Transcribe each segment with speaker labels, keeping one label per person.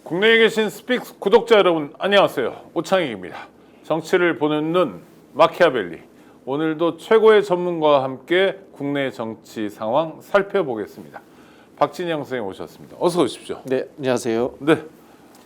Speaker 1: 국내에 계신 스픽스 구독자 여러분 안녕하세요. 오창익입니다. 정치를 보는 눈 마키아벨리. 오늘도 최고의 전문가와 함께 국내 정치 상황 살펴보겠습니다. 박진영 선생님 오셨습니다. 어서 오십시오.
Speaker 2: 네, 안녕하세요.
Speaker 1: 네.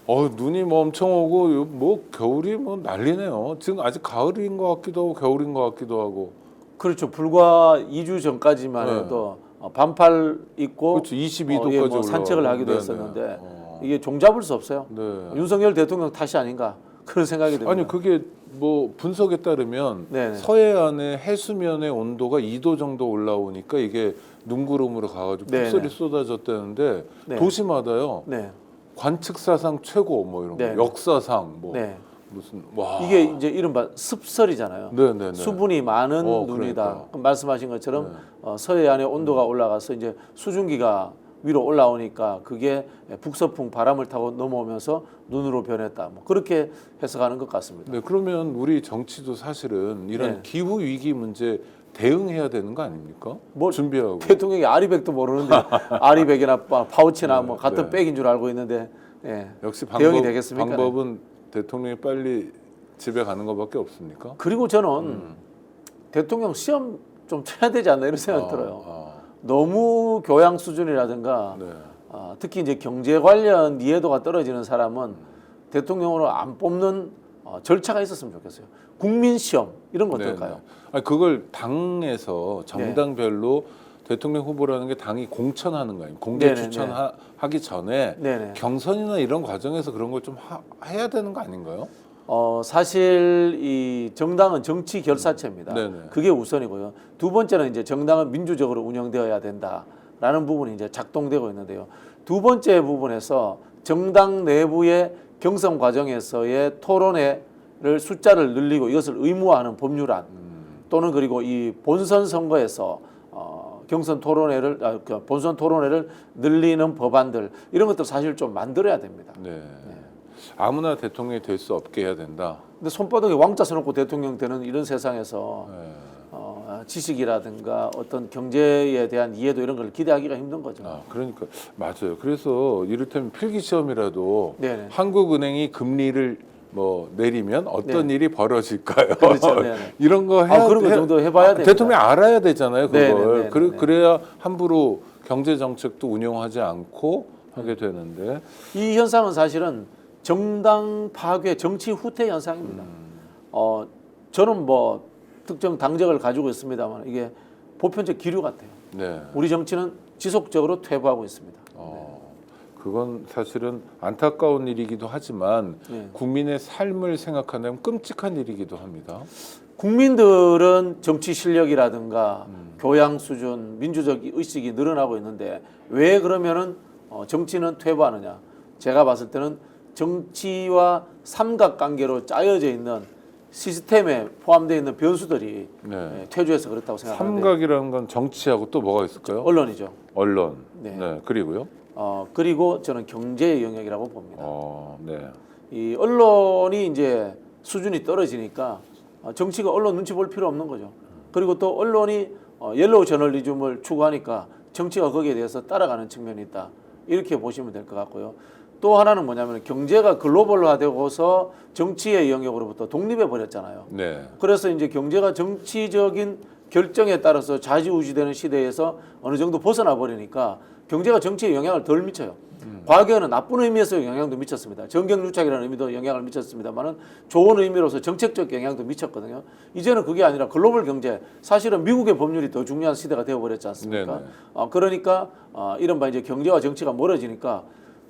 Speaker 1: 눈이 뭐 엄청 오고 뭐 겨울이 뭐 난리네요. 지금 아직 가을인 것 같기도 하고 겨울인 것 같기도 하고.
Speaker 2: 그렇죠. 불과 2주 전까지만
Speaker 1: 네.
Speaker 2: 해도 반팔 입고
Speaker 1: 그렇죠. 22도까지
Speaker 2: 뭐 산책을 하기도
Speaker 1: 네네.
Speaker 2: 했었는데 이게 종잡을 수 없어요.
Speaker 1: 네.
Speaker 2: 윤석열 대통령 탓이 아닌가 그런 생각이 듭니다.
Speaker 1: 아니 그게 뭐 분석에 따르면
Speaker 2: 네네.
Speaker 1: 서해안의 해수면의 온도가 2도 정도 올라오니까 이게 눈구름으로 가가지고
Speaker 2: 네네.
Speaker 1: 폭설이 쏟아졌다는데
Speaker 2: 네.
Speaker 1: 도시마다요
Speaker 2: 네,
Speaker 1: 관측사상 최고 뭐 이런 거
Speaker 2: 네네.
Speaker 1: 역사상 뭐
Speaker 2: 네.
Speaker 1: 무슨 와
Speaker 2: 이게 이제 이른바 습설이잖아요.
Speaker 1: 네네네.
Speaker 2: 수분이 많은 눈이다.
Speaker 1: 그러니까요.
Speaker 2: 그럼 말씀하신 것처럼
Speaker 1: 네.
Speaker 2: 서해안의 온도가 올라가서 이제 수증기가 위로 올라오니까 그게 북서풍 바람을 타고 넘어오면서 눈으로 변했다. 뭐 그렇게 해석하는 것 같습니다.
Speaker 1: 네 그러면 우리 정치도 사실은 이런
Speaker 2: 네.
Speaker 1: 기후 위기 문제 대응해야 되는 거 아닙니까?
Speaker 2: 뭘
Speaker 1: 준비하고.
Speaker 2: 대통령이 아리백도 모르는데 아리백이나 파우치나
Speaker 1: 네,
Speaker 2: 뭐 같은
Speaker 1: 네.
Speaker 2: 백인 줄 알고 있는데 예.
Speaker 1: 역시
Speaker 2: 대응이 되겠습니까?
Speaker 1: 방법은 대통령이 빨리 집에 가는 것밖에 없습니까?
Speaker 2: 그리고 저는 대통령 시험 좀 쳐야 되지 않나 이런 생각 들어요. 너무 교양 수준이라든가
Speaker 1: 네.
Speaker 2: 특히 이제 경제 관련 이해도가 떨어지는 사람은 대통령으로 안 뽑는 절차가 있었으면 좋겠어요. 국민 시험 이런 거 어떨까요?
Speaker 1: 네네. 아니, 그걸 당에서 정당별로 대통령 후보라는 게 당이 공천하는 거 아니에요? 공개
Speaker 2: 네네네.
Speaker 1: 추천하기 전에
Speaker 2: 네네.
Speaker 1: 경선이나 이런 과정에서 그런 걸 좀 해야 되는 거 아닌가요?
Speaker 2: 사실 이 정당은 정치 결사체입니다.
Speaker 1: 네네.
Speaker 2: 그게 우선이고요. 두 번째는 이제 정당은 민주적으로 운영되어야 된다라는 부분이 이제 작동되고 있는데요. 두 번째 부분에서 정당 내부의 경선 과정에서의 토론회를 숫자를 늘리고 이것을 의무화하는 법률안 또는 그리고 이 본선 선거에서 경선 토론회를 본선 토론회를 늘리는 법안들 이런 것들 사실 좀 만들어야 됩니다.
Speaker 1: 네. 아무나 대통령이 될 수 없게 해야 된다.
Speaker 2: 근데 손바닥에 왕자 써놓고 대통령 되는 이런 세상에서
Speaker 1: 네.
Speaker 2: 지식이라든가 어떤 경제에 대한 이해도 이런 걸 기대하기가 힘든 거죠.
Speaker 1: 그러니까 맞아요. 그래서 이를테면 필기 시험이라도
Speaker 2: 네네.
Speaker 1: 한국은행이 금리를 뭐 내리면 어떤 일이 벌어질까요?
Speaker 2: 그렇죠. 네네.
Speaker 1: 이런 거 해야
Speaker 2: 그런 거 정도 해봐야 됩니다.
Speaker 1: 대통령이 알아야 되잖아요. 그걸.
Speaker 2: 네네네네.
Speaker 1: 그래야 함부로 경제 정책도 운영하지 않고 하게 되는데.
Speaker 2: 이 현상은 사실은 정당 파괴, 정치 후퇴 현상입니다. 저는 뭐 특정 당적을 가지고 있습니다만 이게 보편적 기류 같아요.
Speaker 1: 네.
Speaker 2: 우리 정치는 지속적으로 퇴보하고 있습니다.
Speaker 1: 그건 사실은 안타까운 일이기도 하지만
Speaker 2: 네.
Speaker 1: 국민의 삶을 생각한다면 끔찍한 일이기도 합니다.
Speaker 2: 국민들은 정치 실력이라든가 교양 수준, 민주적 의식이 늘어나고 있는데 왜 그러면은 정치는 퇴보하느냐? 제가 봤을 때는 정치와 삼각관계로 짜여져 있는 시스템에 포함되어 있는 변수들이
Speaker 1: 네.
Speaker 2: 퇴조해서 그렇다고 생각하는데
Speaker 1: 삼각이라는 건 정치하고 또 뭐가 있을까요?
Speaker 2: 언론이죠.
Speaker 1: 언론.
Speaker 2: 네.
Speaker 1: 네. 그리고요.
Speaker 2: 그리고 저는 경제의 영역이라고 봅니다.
Speaker 1: 네.
Speaker 2: 이 언론이 이제 수준이 떨어지니까 정치가 언론 눈치 볼 필요 없는 거죠. 그리고 또 언론이 옐로우 저널리즘을 추구하니까 정치가 거기에 대해서 따라가는 측면이 있다. 이렇게 보시면 될 것 같고요. 또 하나는 뭐냐면 경제가 글로벌화되고서 정치의 영역으로부터 독립해 버렸잖아요.
Speaker 1: 네.
Speaker 2: 그래서 이제 경제가 정치적인 결정에 따라서 좌지우지되는 시대에서 어느 정도 벗어나 버리니까 경제가 정치에 영향을 덜 미쳐요. 과거에는 나쁜 의미에서 영향도 미쳤습니다. 정경유착이라는 의미도 영향을 미쳤습니다만은 좋은 의미로서 정책적 영향도 미쳤거든요. 이제는 그게 아니라 글로벌 경제, 사실은 미국의 법률이 더 중요한 시대가 되어버렸지 않습니까? 그러니까 이른바 이제 경제와 정치가 멀어지니까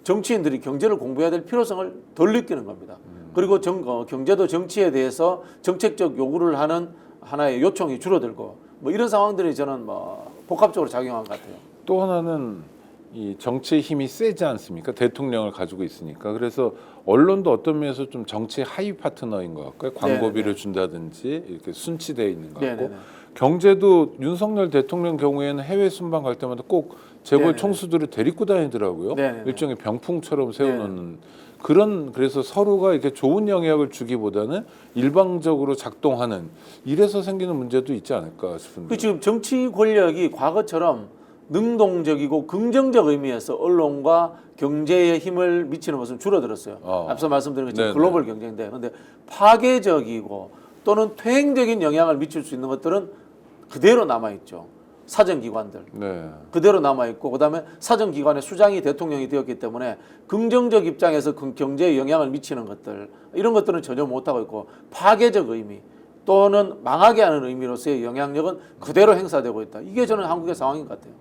Speaker 2: 정치인들이 경제를 공부해야 될 필요성을 덜 느끼는 겁니다. 그리고 경제도 정치에 대해서 정책적 요구를 하는 하나의 요청이 줄어들고 뭐 이런 상황들이 저는 뭐 복합적으로 작용한 것 같아요.
Speaker 1: 또 하나는 이 정치의 힘이 세지 않습니까? 대통령을 가지고 있으니까. 그래서 언론도 어떤 면에서 좀 정치의 하위 파트너인 것 같고요. 광고비를 준다든지 이렇게 순치되어 있는 것 같고.
Speaker 2: 네네네.
Speaker 1: 경제도 윤석열 대통령 경우에는 해외 순방 갈 때마다 꼭 재벌
Speaker 2: 네네네.
Speaker 1: 총수들을 데리고 다니더라고요.
Speaker 2: 네네네.
Speaker 1: 일종의 병풍처럼 세워놓는 그래서 서로가 이렇게 좋은 영향을 주기보다는 일방적으로 작동하는 이래서 생기는 문제도 있지 않을까 싶은데.
Speaker 2: 지금 정치 권력이 과거처럼 능동적이고 긍정적 의미에서 언론과 경제에 힘을 미치는 것은 줄어들었어요. 앞서 말씀드린 것처럼
Speaker 1: 네네.
Speaker 2: 글로벌 경쟁인데, 그런데 파괴적이고 또는 퇴행적인 영향을 미칠 수 있는 것들은 그대로 남아 있죠. 사정기관들
Speaker 1: 네.
Speaker 2: 그대로 남아 있고, 그다음에 사정기관의 수장이 대통령이 되었기 때문에 긍정적 입장에서 경제에 영향을 미치는 것들, 이런 것들은 전혀 못 하고 있고, 파괴적 의미 또는 망하게 하는 의미로서의 영향력은 그대로 행사되고 있다. 이게 저는 한국의 상황인 것 같아요.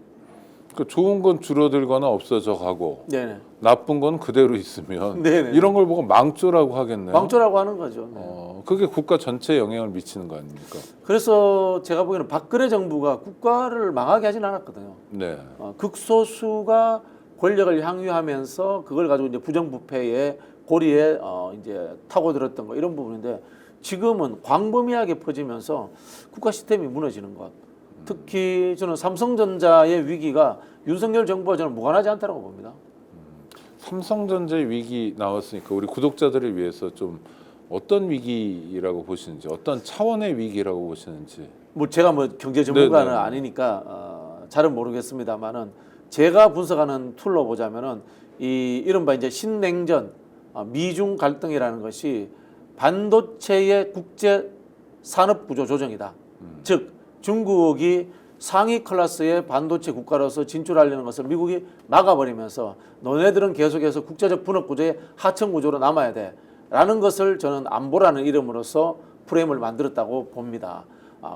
Speaker 1: 그 좋은 건 줄어들거나 없어져 가고
Speaker 2: 네네.
Speaker 1: 나쁜 건 그대로 있으면
Speaker 2: 네네.
Speaker 1: 이런 걸 보고 망조라고 하겠네요.
Speaker 2: 망조라고 하는 거죠. 네.
Speaker 1: 그게 국가 전체에 영향을 미치는 거 아닙니까?
Speaker 2: 그래서 제가 보기에는 박근혜 정부가 국가를 망하게 하진 않았거든요.
Speaker 1: 네.
Speaker 2: 극소수가 권력을 향유하면서 그걸 가지고 이제 부정부패의 고리에 이제 타고들었던 거, 이런 부분인데, 지금은 광범위하게 퍼지면서 국가 시스템이 무너지는 것. 특히 저는 삼성전자의 위기가 윤석열 정부와 저는 무관하지 않다고 봅니다.
Speaker 1: 삼성전자의 위기 나왔으니까 우리 구독자들을 위해서 좀 어떤 위기라고 보시는지, 어떤 차원의 위기라고 보시는지.
Speaker 2: 뭐 제가 뭐 경제 전문가는
Speaker 1: 네네.
Speaker 2: 아니니까 잘은 모르겠습니다만은, 제가 분석하는 툴로 보자면은 이 이른바 이제 신냉전, 미중 갈등이라는 것이 반도체의 국제 산업 구조 조정이다. 즉 중국이 상위 클래스의 반도체 국가로서 진출하려는 것을 미국이 막아버리면서, 너네들은 계속해서 국제적 분업 구조의 하청 구조로 남아야 돼 라는 것을 저는 안보라는 이름으로서 프레임을 만들었다고 봅니다.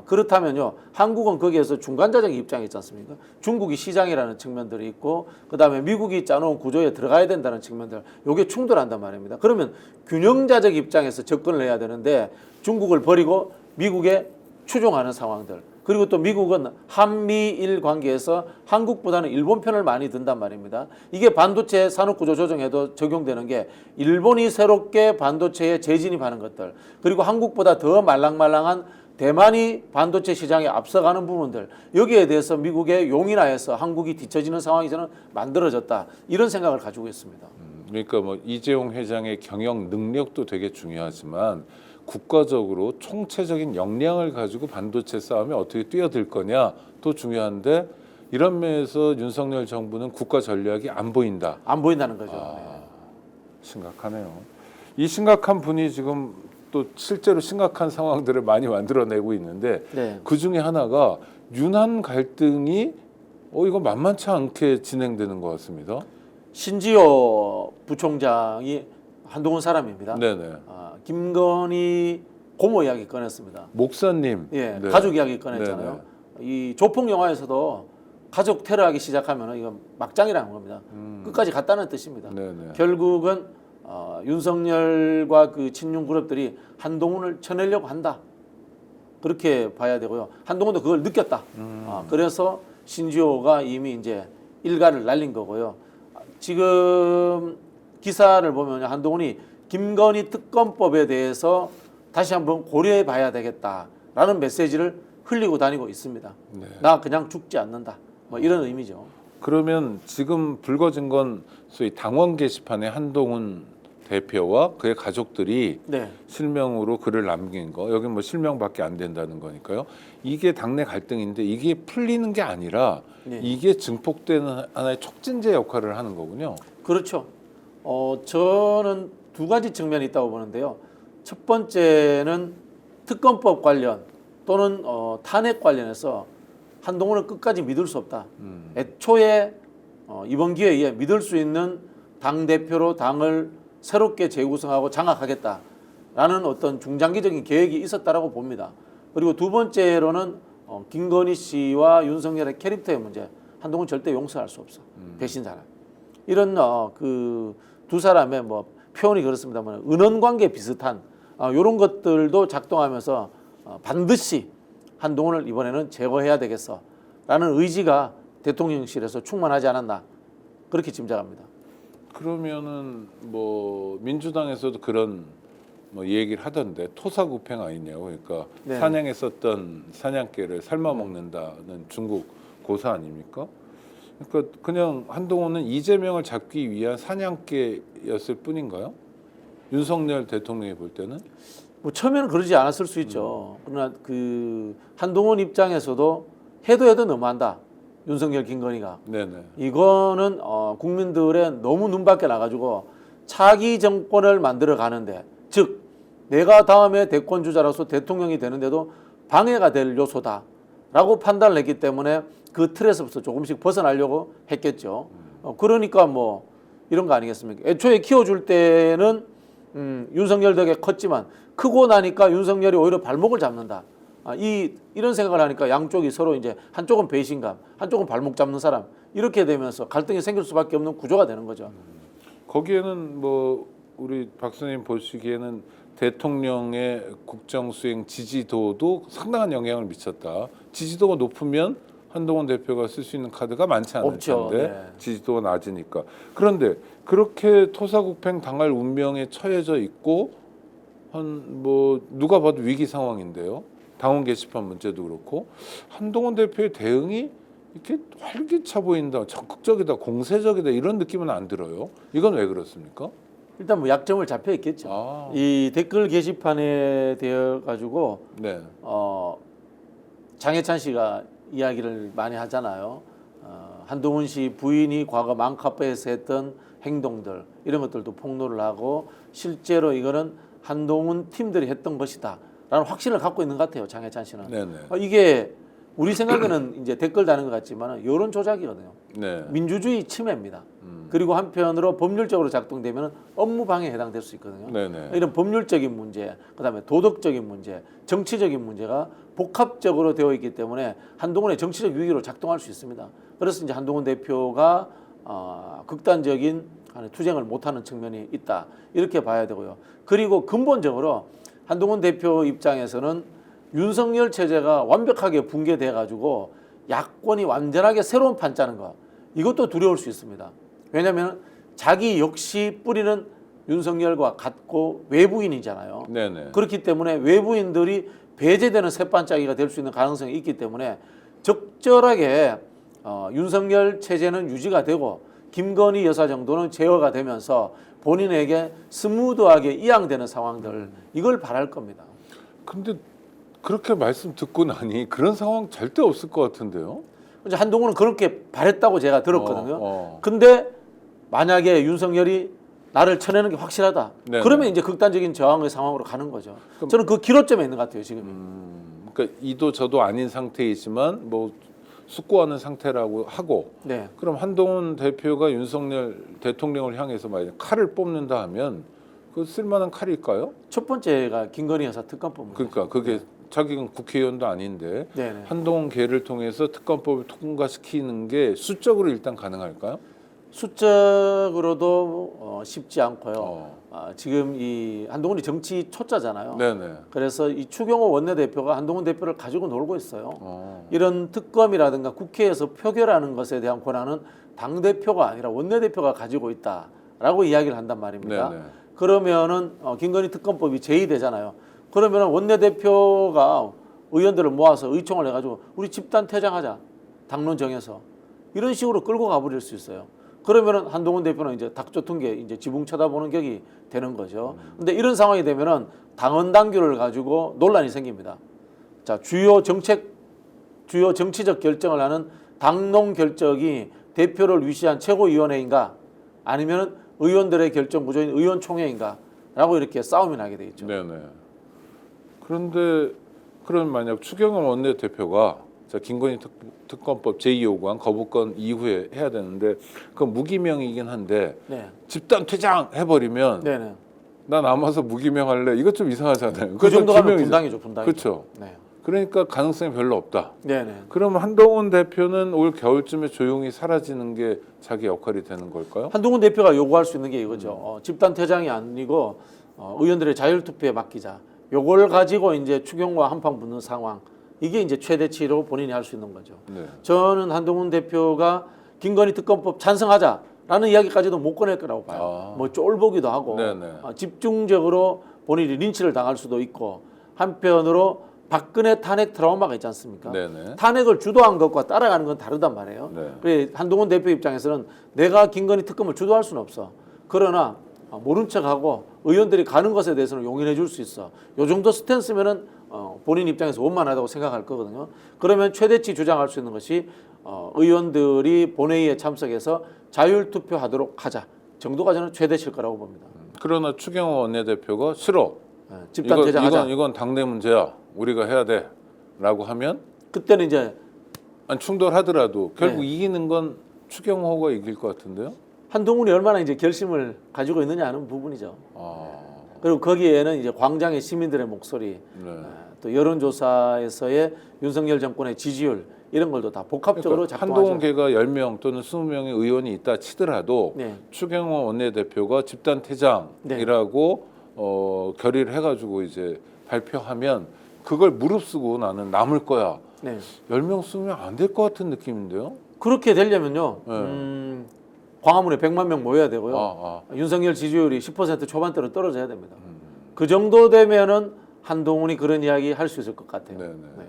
Speaker 2: 그렇다면요, 한국은 거기에서 중간자적 입장이 있지 않습니까? 중국이 시장이라는 측면들이 있고, 그 다음에 미국이 짜놓은 구조에 들어가야 된다는 측면들, 이게 충돌한단 말입니다. 그러면 균형자적 입장에서 접근을 해야 되는데, 중국을 버리고 미국에 추종하는 상황들, 그리고 또 미국은 한미일 관계에서 한국보다는 일본 편을 많이 든단 말입니다. 이게 반도체 산업구조 조정에도 적용되는 게, 일본이 새롭게 반도체에 재진입하는 것들, 그리고 한국보다 더 말랑말랑한 대만이 반도체 시장에 앞서가는 부분들, 여기에 대해서 미국의 용인하에서 한국이 뒤처지는 상황이 저는 만들어졌다, 이런 생각을 가지고 있습니다.
Speaker 1: 그러니까 뭐 이재용 회장의 경영 능력도 되게 중요하지만, 국가적으로 총체적인 역량을 가지고 반도체 싸움에 어떻게 뛰어들 거냐 또 중요한데, 이런 면에서 윤석열 정부는 국가 전략이 안 보인다.
Speaker 2: 안 보인다는 거죠.
Speaker 1: 심각하네요. 이 심각한 분이 지금 또 실제로 심각한 상황들을 많이 만들어내고 있는데,
Speaker 2: 네.
Speaker 1: 그 중에 하나가 윤한 갈등이 이거 만만치 않게 진행되는 것 같습니다.
Speaker 2: 신지호 부총장이 한동훈 사람입니다.
Speaker 1: 네네.
Speaker 2: 김건희 고모 이야기 꺼냈습니다.
Speaker 1: 목사님.
Speaker 2: 예,
Speaker 1: 네.
Speaker 2: 가족 이야기 꺼냈잖아요. 이 조폭 영화에서도 가족 테러하기 시작하면 이건 막장이라는 겁니다. 끝까지 갔다는 뜻입니다.
Speaker 1: 네네.
Speaker 2: 결국은 윤석열과 그 친윤 그룹들이 한동훈을 쳐내려고 한다, 그렇게 봐야 되고요. 한동훈도 그걸 느꼈다. 그래서 신지호가 이미 이제 일가를 날린 거고요. 지금 기사를 보면 한동훈이 김건희 특검법에 대해서 다시 한번 고려해 봐야 되겠다라는 메시지를 흘리고 다니고 있습니다.
Speaker 1: 네.
Speaker 2: 나 그냥 죽지 않는다, 뭐 이런 의미죠.
Speaker 1: 그러면 지금 불거진 건 소위 당원 게시판에 한동훈 대표와 그의 가족들이
Speaker 2: 네.
Speaker 1: 실명으로 글을 남긴 거, 여기 뭐 실명밖에 안 된다는 거니까요. 이게 당내 갈등인데, 이게 풀리는 게 아니라
Speaker 2: 네.
Speaker 1: 이게 증폭되는 하나의 촉진제 역할을 하는 거군요.
Speaker 2: 그렇죠. 저는 두 가지 측면이 있다고 보는데요. 첫 번째는 특검법 관련 또는 탄핵 관련해서 한동훈을 끝까지 믿을 수 없다. 애초에 이번 기회에 믿을 수 있는 당대표로 당을 새롭게 재구성하고 장악하겠다라는 어떤 중장기적인 계획이 있었다라고 봅니다. 그리고 두 번째로는 김건희 씨와 윤석열의 캐릭터의 문제. 한동훈 절대 용서할 수 없어. 배신자라. 이런 그 두 사람의 뭐 표현이 그렇습니다만, 은원관계 비슷한 이런 것들도 작동하면서 반드시 한동훈을 이번에는 제거해야 되겠어라는 의지가 대통령실에서 충만하지 않았나, 그렇게 짐작합니다.
Speaker 1: 그러면은 뭐 민주당에서도 그런 뭐 얘기를 하던데, 토사구팽 아니냐고. 그러니까
Speaker 2: 네.
Speaker 1: 사냥했었던 사냥개를 삶아 먹는다는 중국 고사 아닙니까? 그러니까 그냥 한동훈은 이재명을 잡기 위한 사냥개였을 뿐인가요? 윤석열 대통령이 볼 때는?
Speaker 2: 뭐 처음에는 그러지 않았을 수 있죠. 그러나 그 한동훈 입장에서도 해도 너무한다. 윤석열, 김건희가.
Speaker 1: 네네.
Speaker 2: 이거는 국민들의 너무 눈밖에 나가지고 차기 정권을 만들어 가는데, 즉 내가 다음에 대권 주자로서 대통령이 되는데도 방해가 될 요소다라고 판단을 했기 때문에 그 틀에서부터 조금씩 벗어나려고 했겠죠. 그러니까 뭐 이런 거 아니겠습니까? 애초에 키워줄 때는 윤석열 덕에 컸지만 크고 나니까 윤석열이 오히려 발목을 잡는다. 이런 생각을 하니까 양쪽이 서로 이제 한쪽은 배신감, 한쪽은 발목 잡는 사람, 이렇게 되면서 갈등이 생길 수밖에 없는 구조가 되는 거죠.
Speaker 1: 거기에는 뭐 우리 박사님 보시기에는 대통령의 국정 수행 지지도도 상당한 영향을 미쳤다. 지지도가 높으면 한동훈 대표가 쓸 수 있는 카드가 많지 않을
Speaker 2: 없죠.
Speaker 1: 텐데
Speaker 2: 네.
Speaker 1: 지지도가 낮으니까. 그런데 그렇게 토사구팽 당할 운명에 처해져 있고 뭐 누가 봐도 위기 상황인데요. 당원 게시판 문제도 그렇고 한동훈 대표의 대응이 이렇게 활기차 보인다, 적극적이다, 공세적이다 이런 느낌은 안 들어요. 이건 왜 그렇습니까?
Speaker 2: 일단 뭐 약점을 잡혀 있겠죠. 이 댓글 게시판에 대해 가지고
Speaker 1: 네.
Speaker 2: 장해찬 씨가 이야기를 많이 하잖아요. 한동훈 씨 부인이 과거 맘카페에서 했던 행동들 이런 것들도 폭로를 하고 실제로 이거는 한동훈 팀들이 했던 것이다 라는 확신을 갖고 있는 것 같아요. 장해찬 씨는.
Speaker 1: 네네.
Speaker 2: 이게 우리 생각에는 이제 댓글 다는 것 같지만 여론 조작이거든요.
Speaker 1: 네.
Speaker 2: 민주주의 침해입니다. 그리고 한편으로 법률적으로 작동되면 업무 방해에 해당될 수 있거든요.
Speaker 1: 네네.
Speaker 2: 이런 법률적인 문제, 그다음에 도덕적인 문제, 정치적인 문제가 복합적으로 되어 있기 때문에 한동훈의 정치적 위기로 작동할 수 있습니다. 그래서 이제 한동훈 대표가 극단적인 투쟁을 못하는 측면이 있다 이렇게 봐야 되고요. 그리고 근본적으로 한동훈 대표 입장에서는 윤석열 체제가 완벽하게 붕괴돼 가지고 야권이 완전하게 새로운 판 짜는 거 이것도 두려울 수 있습니다. 왜냐하면 자기 역시 뿌리는 윤석열과 같고 외부인이잖아요.
Speaker 1: 네네.
Speaker 2: 그렇기 때문에 외부인들이 배제되는 새반짜기가 될 수 있는 가능성이 있기 때문에 적절하게 윤석열 체제는 유지가 되고 김건희 여사 정도는 제어가 되면서 본인에게 스무드하게 이양되는 상황들 이걸 바랄 겁니다.
Speaker 1: 근데 그렇게 말씀 듣고 나니 그런 상황 절대 없을 것 같은데요.
Speaker 2: 이제 한동훈은 그렇게 바랬다고 제가 들었거든요.
Speaker 1: 어.
Speaker 2: 근데 만약에 윤석열이 나를 쳐내는 게 확실하다.
Speaker 1: 네네.
Speaker 2: 그러면 이제 극단적인 저항의 상황으로 가는 거죠. 저는 그 기로점에 있는 것 같아요 지금.
Speaker 1: 그러니까 이도 저도 아닌 상태이지만 뭐 숙고하는 상태라고 하고.
Speaker 2: 네.
Speaker 1: 그럼 한동훈 대표가 윤석열 대통령을 향해서 만약 칼을 뽑는다 하면 그 쓸만한 칼일까요?
Speaker 2: 첫 번째가 김건희 여사 특검법.
Speaker 1: 그러니까 그게 자기는 국회의원도 아닌데
Speaker 2: 네네.
Speaker 1: 한동훈 계를 통해서 특검법을 통과시키는 게 수적으로 일단 가능할까요?
Speaker 2: 수적으로도 쉽지 않고요. 지금 이 한동훈이 정치 초짜잖아요.
Speaker 1: 네네.
Speaker 2: 그래서 이 추경호 원내대표가 한동훈 대표를 가지고 놀고 있어요. 이런 특검이라든가 국회에서 표결하는 것에 대한 권한은 당대표가 아니라 원내대표가 가지고 있다라고 이야기를 한단 말입니다.
Speaker 1: 네네.
Speaker 2: 그러면은 김건희 특검법이 제의되잖아요. 그러면은 원내대표가 의원들을 모아서 의총을 해가지고 우리 집단 퇴장하자. 당론 정해서 이런 식으로 끌고 가버릴 수 있어요. 그러면은 한동훈 대표는 이제 닥쳐둔 게 이제 지붕 쳐다보는 격이 되는 거죠. 근데 이런 상황이 되면은 당헌 당규를 가지고 논란이 생깁니다. 자, 주요 정치적 결정을 하는 당론 결정이 대표를 위시한 최고위원회인가 아니면 의원들의 결정 구조인 의원총회인가라고 이렇게 싸움이 나게 돼 있죠.
Speaker 1: 네네. 그런데 그럼 만약 추경호 원내대표가 자 김건희 특검법 제2요구안 거부권 이후에 해야 되는데 그건 무기명이긴 한데
Speaker 2: 네.
Speaker 1: 집단 퇴장 해버리면
Speaker 2: 네네.
Speaker 1: 나 남아서 무기명할래 이거 좀 이상하잖아요.
Speaker 2: 그 정도 가면
Speaker 1: 김명이죠.
Speaker 2: 분당이죠, 분당이죠.
Speaker 1: 그렇죠.
Speaker 2: 네.
Speaker 1: 그러니까 가능성이 별로 없다.
Speaker 2: 네네.
Speaker 1: 그러면 한동훈 대표는 올 겨울쯤에 조용히 사라지는 게 자기 역할이 되는 걸까요?
Speaker 2: 한동훈 대표가 요구할 수 있는 게 이거죠. 집단 퇴장이 아니고 의원들의 자율투표에 맡기자. 요걸 가지고 이제 추경과 한판 붙는 상황. 이게 이제 최대치로 본인이 할 수 있는 거죠.
Speaker 1: 네.
Speaker 2: 저는 한동훈 대표가 김건희 특검법 찬성하자라는 이야기까지도 못 꺼낼 거라고 봐요. 뭐 쫄보기도 하고 집중적으로 본인이 린치를 당할 수도 있고 한편으로 박근혜 탄핵 트라우마가 있지 않습니까?
Speaker 1: 네네.
Speaker 2: 탄핵을 주도한 것과 따라가는 건 다르단 말이에요.
Speaker 1: 네.
Speaker 2: 그래 한동훈 대표 입장에서는 내가 김건희 특검을 주도할 수는 없어. 그러나 모른 척하고 의원들이 가는 것에 대해서는 용인해 줄 수 있어. 요 정도 스탠스면은 본인 입장에서 원만하다고 생각할 거거든요. 그러면 최대치 주장할 수 있는 것이 의원들이 본회의에 참석해서 자율 투표하도록 하자 정도가 저는 최대칠 거라고 봅니다.
Speaker 1: 그러나 추경호 원내대표가 싫어.
Speaker 2: 집단 제장하자.
Speaker 1: 이건 당내 문제야. 우리가 해야 돼라고 하면
Speaker 2: 그때는 이제
Speaker 1: 아니, 충돌하더라도 결국
Speaker 2: 네.
Speaker 1: 이기는 건 추경호가 이길 것 같은데요.
Speaker 2: 한동훈이 얼마나 이제 결심을 가지고 있느냐 하는 부분이죠. 그리고 거기에는 이제 광장의 시민들의 목소리,
Speaker 1: 네.
Speaker 2: 또 여론조사에서의 윤석열 정권의 지지율 이런 걸도 다 복합적으로
Speaker 1: 그러니까
Speaker 2: 작동하죠.
Speaker 1: 한동훈 개가 10명 또는 20명의 의원이 있다 치더라도
Speaker 2: 네.
Speaker 1: 추경호 원내대표가 집단 퇴장이라고 결의를 해가지고 이제 발표하면 그걸 무릅쓰고 나는 남을 거야.
Speaker 2: 네.
Speaker 1: 10명, 20명 안 될 것 같은 느낌인데요.
Speaker 2: 그렇게 되려면요.
Speaker 1: 네.
Speaker 2: 광화문에 100만 명 모여야 되고요. 윤석열 지지율이 10% 초반대로 떨어져야 됩니다. 그 정도 되면은 한동훈이 그런 이야기 할 수 있을 것 같아요.
Speaker 1: 네네.
Speaker 2: 네.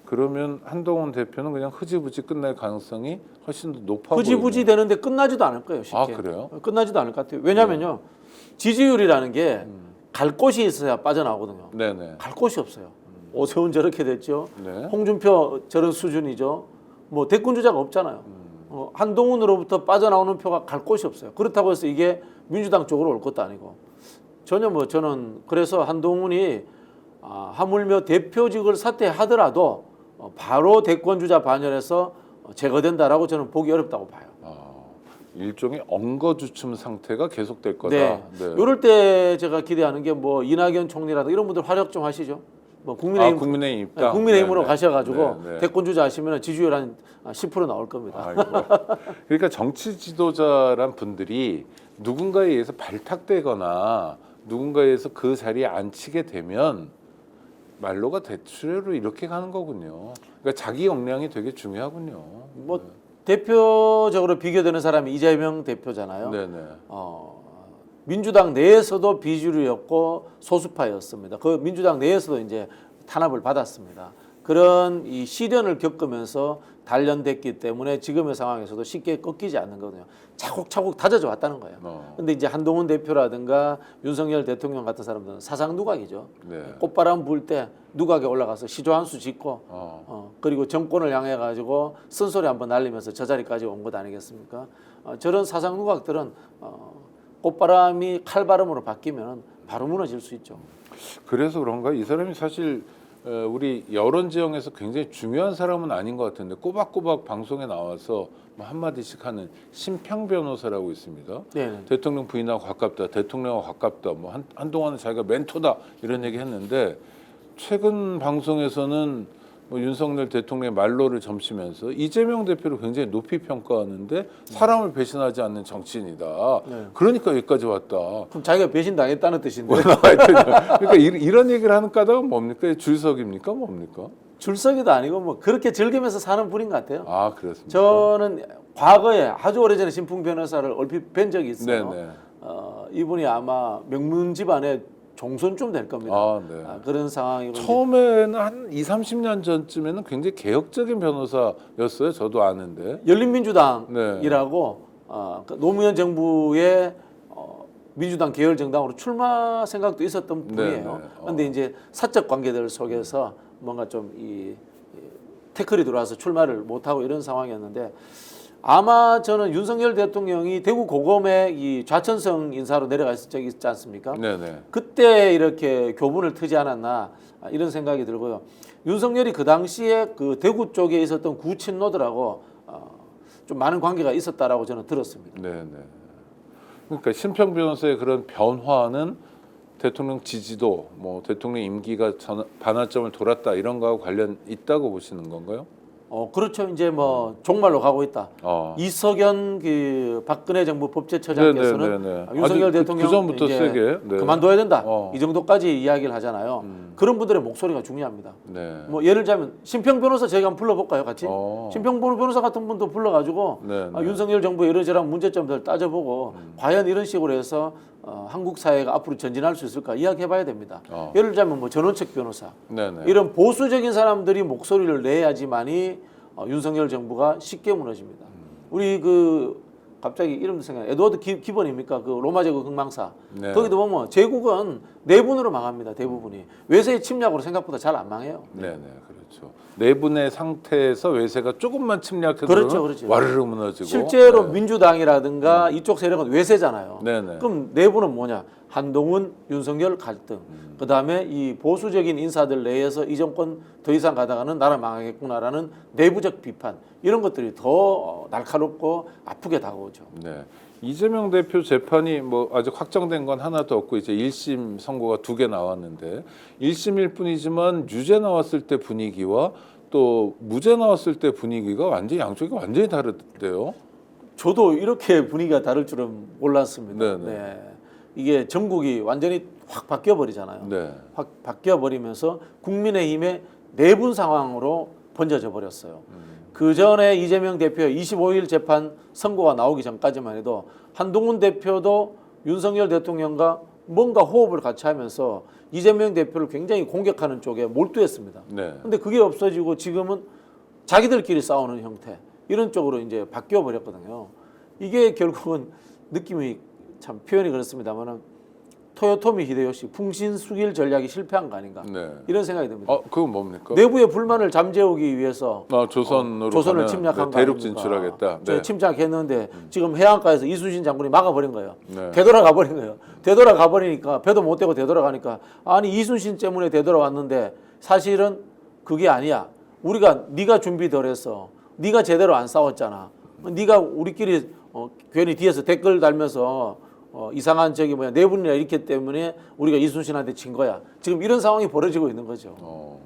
Speaker 1: 그러면 한동훈 대표는 그냥 흐지부지 끝날 가능성이 훨씬 더 높아
Speaker 2: 흐지부지
Speaker 1: 보이네요.
Speaker 2: 되는데 끝나지도 않을 거예요. 쉽게.
Speaker 1: 아, 그래요?
Speaker 2: 끝나지도 않을 것 같아요. 왜냐면요. 지지율이라는 게 갈 곳이 있어야 빠져나오거든요.
Speaker 1: 네네.
Speaker 2: 갈 곳이 없어요. 오세훈 저렇게 됐죠.
Speaker 1: 네.
Speaker 2: 홍준표 저런 수준이죠. 뭐 대권 주자가 없잖아요. 한동훈으로부터 빠져나오는 표가 갈 곳이 없어요. 그렇다고 해서 이게 민주당 쪽으로 올 것도 아니고 전혀 뭐 저는 그래서 한동훈이 하물며 대표직을 사퇴하더라도 바로 대권 주자 반열에서 제거된다라고 저는 보기 어렵다고 봐요.
Speaker 1: 일종의 엉거주춤 상태가 계속될 거다.
Speaker 2: 네. 이럴 때 제가 기대하는 게 뭐 이낙연 총리라든가 이런 분들 활약 좀 하시죠. 뭐
Speaker 1: 국민의힘 입당.
Speaker 2: 국민의힘으로
Speaker 1: 네네.
Speaker 2: 가셔가지고
Speaker 1: 네네.
Speaker 2: 대권 주자 하시면 지지율 한 10% 나올 겁니다.
Speaker 1: 아이고. 그러니까 정치 지도자란 분들이 누군가에 의해서 발탁되거나 누군가에 의해서 그 자리에 앉히게 되면 말로가 대체로 이렇게 가는 거군요. 그러니까 자기 역량이 되게 중요하군요.
Speaker 2: 뭐 대표적으로 비교되는 사람이 이재명 대표잖아요.
Speaker 1: 네네.
Speaker 2: 민주당 내에서도 비주류였고 소수파였습니다. 그 민주당 내에서도 이제 탄압을 받았습니다. 그런 이 시련을 겪으면서 단련됐기 때문에 지금의 상황에서도 쉽게 꺾이지 않는 거거든요. 차곡차곡 다져져 왔다는 거예요. 근데 이제 한동훈 대표라든가 윤석열 대통령 같은 사람들은 사상 누각이죠.
Speaker 1: 네.
Speaker 2: 꽃바람 불 때 누각에 올라가서 시조 한 수 짓고 그리고 정권을 향해 가지고 쓴소리 한번 날리면서 저 자리까지 온 것 아니겠습니까? 저런 사상 누각들은 꽃바람이 칼바람으로 바뀌면 바로 무너질 수 있죠.
Speaker 1: 그래서 그런가 이 사람이 사실 우리 여론 지형에서 굉장히 중요한 사람은 아닌 것 같은데 꼬박꼬박 방송에 나와서 뭐 한마디씩 하는 심평 변호사라고 있습니다.
Speaker 2: 네.
Speaker 1: 대통령 부인하고 가깝다, 대통령하고 가깝다, 뭐 한동안은 자기가 멘토다 이런 얘기 했는데 최근 방송에서는 뭐 윤석열 대통령의 말로를 점치면서 이재명 대표를 굉장히 높이 평가하는데 사람을 배신하지 않는 정치인이다.
Speaker 2: 네.
Speaker 1: 그러니까 여기까지 왔다.
Speaker 2: 그럼 자기가 배신당했다는 뜻인데
Speaker 1: 그러니까 이런 얘기를 하는 까닭은 뭡니까? 줄석입니까? 뭡니까?
Speaker 2: 줄서기도 아니고 뭐 그렇게 즐기면서 사는 분인 것 같아요.
Speaker 1: 아, 그렇습니까?
Speaker 2: 저는 과거에 아주 오래전에 신풍 변호사를 얼핏 뵌 적이 있어요.
Speaker 1: 네네.
Speaker 2: 이분이 아마 명문 집안의 종손쯤 될 겁니다.
Speaker 1: 네.
Speaker 2: 그런 상황이고
Speaker 1: 처음에는 한 20, 30년 전쯤에는 굉장히 개혁적인 변호사였어요. 저도 아는데.
Speaker 2: 열린민주당이라고 그 노무현 정부의 민주당 계열 정당으로 출마 생각도 있었던 분이에요. 그런데 이제 사적 관계들 속에서 뭔가 좀 이 태클이 들어와서 출마를 못하고 이런 상황이었는데 아마 저는 윤석열 대통령이 대구 고검에 이 좌천성 인사로 내려갔을 적이 있지 않습니까?
Speaker 1: 네네.
Speaker 2: 그때 이렇게 교분을 트지 않았나 이런 생각이 들고요. 윤석열이 그 당시에 그 대구 쪽에 있었던 구친노들하고 좀 많은 관계가 있었다라고 저는 들었습니다.
Speaker 1: 네네. 그러니까 심평 변호사의 그런 변화는 대통령 지지도, 뭐 대통령 임기가 반환점을 돌았다 이런 거하고 관련 있다고 보시는 건가요?
Speaker 2: 그렇죠. 이제 뭐 종말로 가고 있다. 이석연 그 박근혜 정부 법제처장께서는
Speaker 1: 네네네네.
Speaker 2: 윤석열
Speaker 1: 아주
Speaker 2: 대통령
Speaker 1: 그전부터
Speaker 2: 이제
Speaker 1: 세게 네.
Speaker 2: 그만둬야 된다. 이 정도까지 이야기를 하잖아요. 그런 분들의 목소리가 중요합니다.
Speaker 1: 네.
Speaker 2: 뭐 예를 들자면 심평 변호사 저희가 한번 불러볼까요, 같이? 심평 변호사 같은 분도 불러가지고
Speaker 1: 네, 네.
Speaker 2: 윤석열 정부의 이러저러한 문제점들 따져보고 과연 이런 식으로 해서 한국 사회가 앞으로 전진할 수 있을까 이야기해봐야 됩니다. 예를 들자면 뭐 전원책 변호사
Speaker 1: 네네.
Speaker 2: 이런 보수적인 사람들이 목소리를 내야지만이 윤석열 정부가 쉽게 무너집니다. 우리 그 갑자기 이름도 생각. 에드워드 기본입니까? 그 로마 제국 흥망사.
Speaker 1: 네.
Speaker 2: 거기도 보면 제국은 내분으로 망합니다. 대부분이 외세의 침략으로 생각보다 잘 안 망해요.
Speaker 1: 네네. 그렇죠. 그렇죠. 내분의 상태에서 외세가 조금만 침략해도
Speaker 2: 그렇죠.
Speaker 1: 와르르 무너지고.
Speaker 2: 실제로
Speaker 1: 네.
Speaker 2: 민주당이라든가 이쪽 세력은 외세잖아요.
Speaker 1: 네네.
Speaker 2: 그럼 내부는 뭐냐? 한동훈, 윤석열 갈등. 그다음에 이 보수적인 인사들 내에서 이 정권 더 이상 가다가는 나라 망하겠구나라는 내부적 비판. 이런 것들이 더 날카롭고 아프게 다가오죠.
Speaker 1: 네. 이재명 대표 재판이 뭐 아직 확정된 건 하나도 없고 이제 1심 선고가 2개 나왔는데 1심일 뿐이지만 유죄 나왔을 때 분위기와 또 무죄 나왔을 때 분위기가 완전히 양쪽이 완전히 다르대요.
Speaker 2: 저도 이렇게 분위기가 다를 줄은 몰랐습니다.
Speaker 1: 네네.
Speaker 2: 네. 이게 전국이 완전히 확 바뀌어 버리잖아요.
Speaker 1: 네.
Speaker 2: 확 바뀌어 버리면서 국민의힘의 내분 상황으로 번져져 버렸어요. 그 전에 이재명 대표의 25일 재판 선고가 나오기 전까지만 해도 한동훈 대표도 윤석열 대통령과 뭔가 호흡을 같이 하면서 이재명 대표를 굉장히 공격하는 쪽에 몰두했습니다.
Speaker 1: 네.
Speaker 2: 근데 그게 없어지고 지금은 자기들끼리 싸우는 형태 이런 쪽으로 이제 바뀌어 버렸거든요. 이게 결국은 느낌이 참 표현이 그렇습니다만은 토요토미 히데요시 풍신수길 전략이 실패한 거 아닌가
Speaker 1: 네.
Speaker 2: 이런 생각이 듭니다.
Speaker 1: 그건 뭡니까?
Speaker 2: 내부의 불만을 잠재우기 위해서
Speaker 1: 조선으로
Speaker 2: 조선을
Speaker 1: 가면,
Speaker 2: 침략한 거
Speaker 1: 대륙
Speaker 2: 아닙니까?
Speaker 1: 진출하겠다.
Speaker 2: 저
Speaker 1: 네.
Speaker 2: 침략했는데 지금 해안가에서 이순신 장군이 막아버린 거예요.
Speaker 1: 네.
Speaker 2: 되돌아가 버린 거예요. 되돌아가 버리니까 배도 못 대고 되돌아가니까 아니 이순신 때문에 되돌아왔는데 사실은 그게 아니야. 우리가 네가 준비 덜해서 네가 제대로 안 싸웠잖아. 네가 우리끼리 괜히 뒤에서 댓글 달면서 이상한 저기 뭐야 내분이나 이렇기 때문에 우리가 이순신한테 진 거야. 지금 이런 상황이 벌어지고 있는 거죠.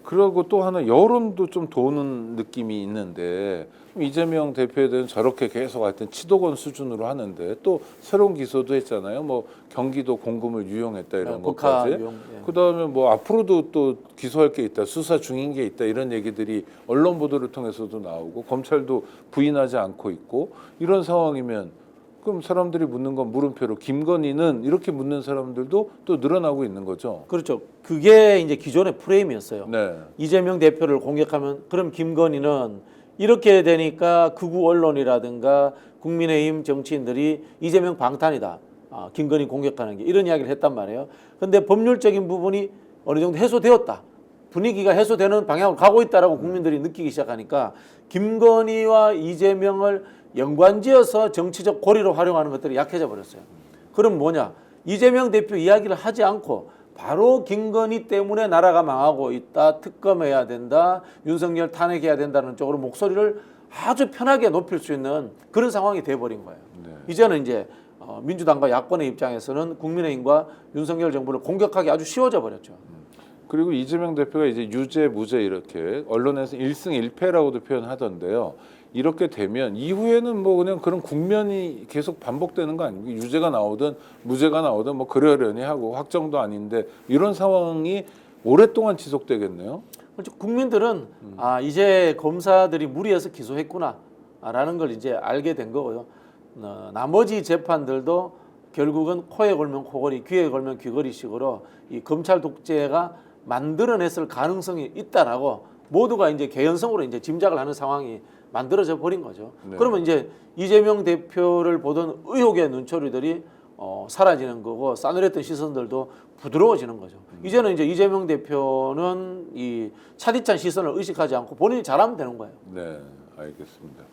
Speaker 1: 그리고 또 하나 여론도 좀 도는 느낌이 있는데 이재명 대표에 대해서 저렇게 계속 하여튼 치도건 수준으로 하는데 또 새로운 기소도 했잖아요. 뭐 경기도 공금을 유용했다 이런 것까지.
Speaker 2: 예.
Speaker 1: 그다음에 뭐 앞으로도 또 기소할 게 있다, 수사 중인 게 있다 이런 얘기들이 언론 보도를 통해서도 나오고 검찰도 부인하지 않고 있고 이런 상황이면 그럼 사람들이 묻는 건 물음표로 김건희는 이렇게 묻는 사람들도 또 늘어나고 있는 거죠.
Speaker 2: 그렇죠. 그게 이제 기존의 프레임이었어요.
Speaker 1: 네.
Speaker 2: 이재명 대표를 공격하면 그럼 김건희는 이렇게 되니까 극우 언론이라든가 국민의힘 정치인들이 이재명 방탄이다. 김건희 공격하는 게 이런 이야기를 했단 말이에요. 그런데 법률적인 부분이 어느 정도 해소되었다. 분위기가 해소되는 방향으로 가고 있다라고 국민들이 느끼기 시작하니까 김건희와 이재명을 연관지어서 정치적 고리로 활용하는 것들이 약해져 버렸어요. 그럼 뭐냐? 이재명 대표 이야기를 하지 않고 바로 김건희 때문에 나라가 망하고 있다. 특검해야 된다. 윤석열 탄핵해야 된다는 쪽으로 목소리를 아주 편하게 높일 수 있는 그런 상황이 돼버린 거예요.
Speaker 1: 네.
Speaker 2: 이제는 이제 민주당과 야권의 입장에서는 국민의힘과 윤석열 정부를 공격하기 아주 쉬워져 버렸죠.
Speaker 1: 그리고 이재명 대표가 이제 유죄, 무죄 이렇게 언론에서 1승 1패라고도 표현하던데요. 이렇게 되면 이후에는 뭐 그냥 그런 국면이 계속 반복되는 거 아닙니까? 유죄가 나오든 무죄가 나오든 뭐 그러려니 하고 확정도 아닌데 이런 상황이 오랫동안 지속되겠네요.
Speaker 2: 국민들은 이제 검사들이 무리해서 기소했구나라는 걸 이제 알게 된 거고요. 나머지 재판들도 결국은 코에 걸면 코걸이, 귀에 걸면 귀걸이식으로 이 검찰 독재가 만들어냈을 가능성이 있다라고 모두가 이제 개연성으로 이제 짐작을 하는 상황이 만들어져 버린 거죠.
Speaker 1: 네.
Speaker 2: 그러면 이제 이재명 대표를 보던 의혹의 눈초리들이 사라지는 거고 싸늘했던 시선들도 부드러워지는 거죠. 이제는 이제 이재명 대표는 이 차디찬 시선을 의식하지 않고 본인이 잘하면 되는 거예요.
Speaker 1: 네, 알겠습니다.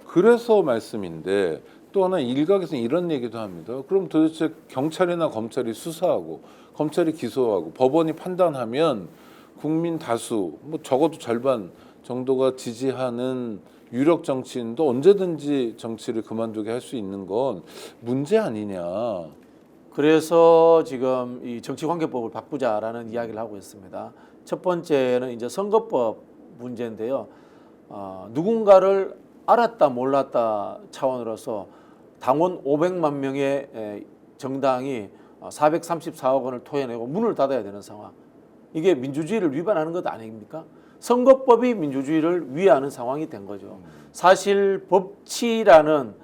Speaker 1: 그래서 말씀인데 또 하나 일각에서는 이런 얘기도 합니다. 그럼 도대체 경찰이나 검찰이 수사하고 검찰이 기소하고 법원이 판단하면 국민 다수 뭐 적어도 절반 정도가 지지하는 유력 정치인도 언제든지 정치를 그만두게 할 수 있는 건 문제 아니냐.
Speaker 2: 그래서 지금 이 정치관계법을 바꾸자라는 이야기를 하고 있습니다. 첫 번째는 이제 선거법 문제인데요. 누군가를 알았다 몰랐다 차원으로서 당원 500만 명의 정당이 434억 원을 토해내고 문을 닫아야 되는 상황. 이게 민주주의를 위반하는 것 아닙니까? 선거법이 민주주의를 위하는 상황이 된 거죠. 사실 법치라는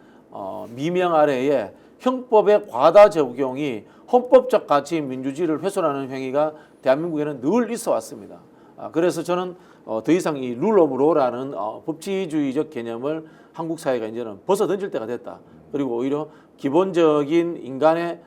Speaker 2: 미명 아래에 형법의 과다 적용이 헌법적 가치인 민주주의를 훼손하는 행위가 대한민국에는 늘 있어 왔습니다. 그래서 저는 더 이상 이 룰 오브 로라는 법치주의적 개념을 한국 사회가 이제는 벗어 던질 때가 됐다. 그리고 오히려 기본적인 인간의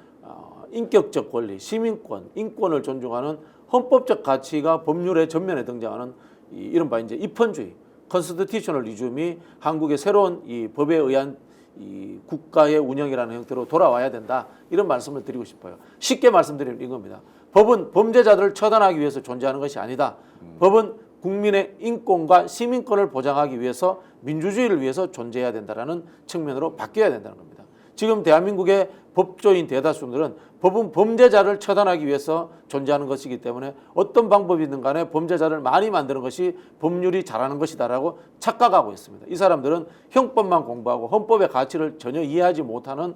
Speaker 2: 인격적 권리, 시민권, 인권을 존중하는 헌법적 가치가 법률의 전면에 등장하는 이른바 이제 입헌주의, 컨스티튜셔널리즘이 한국의 새로운 이 법에 의한 이 국가의 운영이라는 형태로 돌아와야 된다. 이런 말씀을 드리고 싶어요. 쉽게 말씀드리면 이겁니다. 법은 범죄자들을 처단하기 위해서 존재하는 것이 아니다. 법은 국민의 인권과 시민권을 보장하기 위해서 민주주의를 위해서 존재해야 된다는 측면으로 바뀌어야 된다는 겁니다. 지금 대한민국의 법조인 대다수들은 법은 범죄자를 처단하기 위해서 존재하는 것이기 때문에 어떤 방법이든 간에 범죄자를 많이 만드는 것이 법률이 잘하는 것이다라고 착각하고 있습니다. 이 사람들은 형법만 공부하고 헌법의 가치를 전혀 이해하지 못하는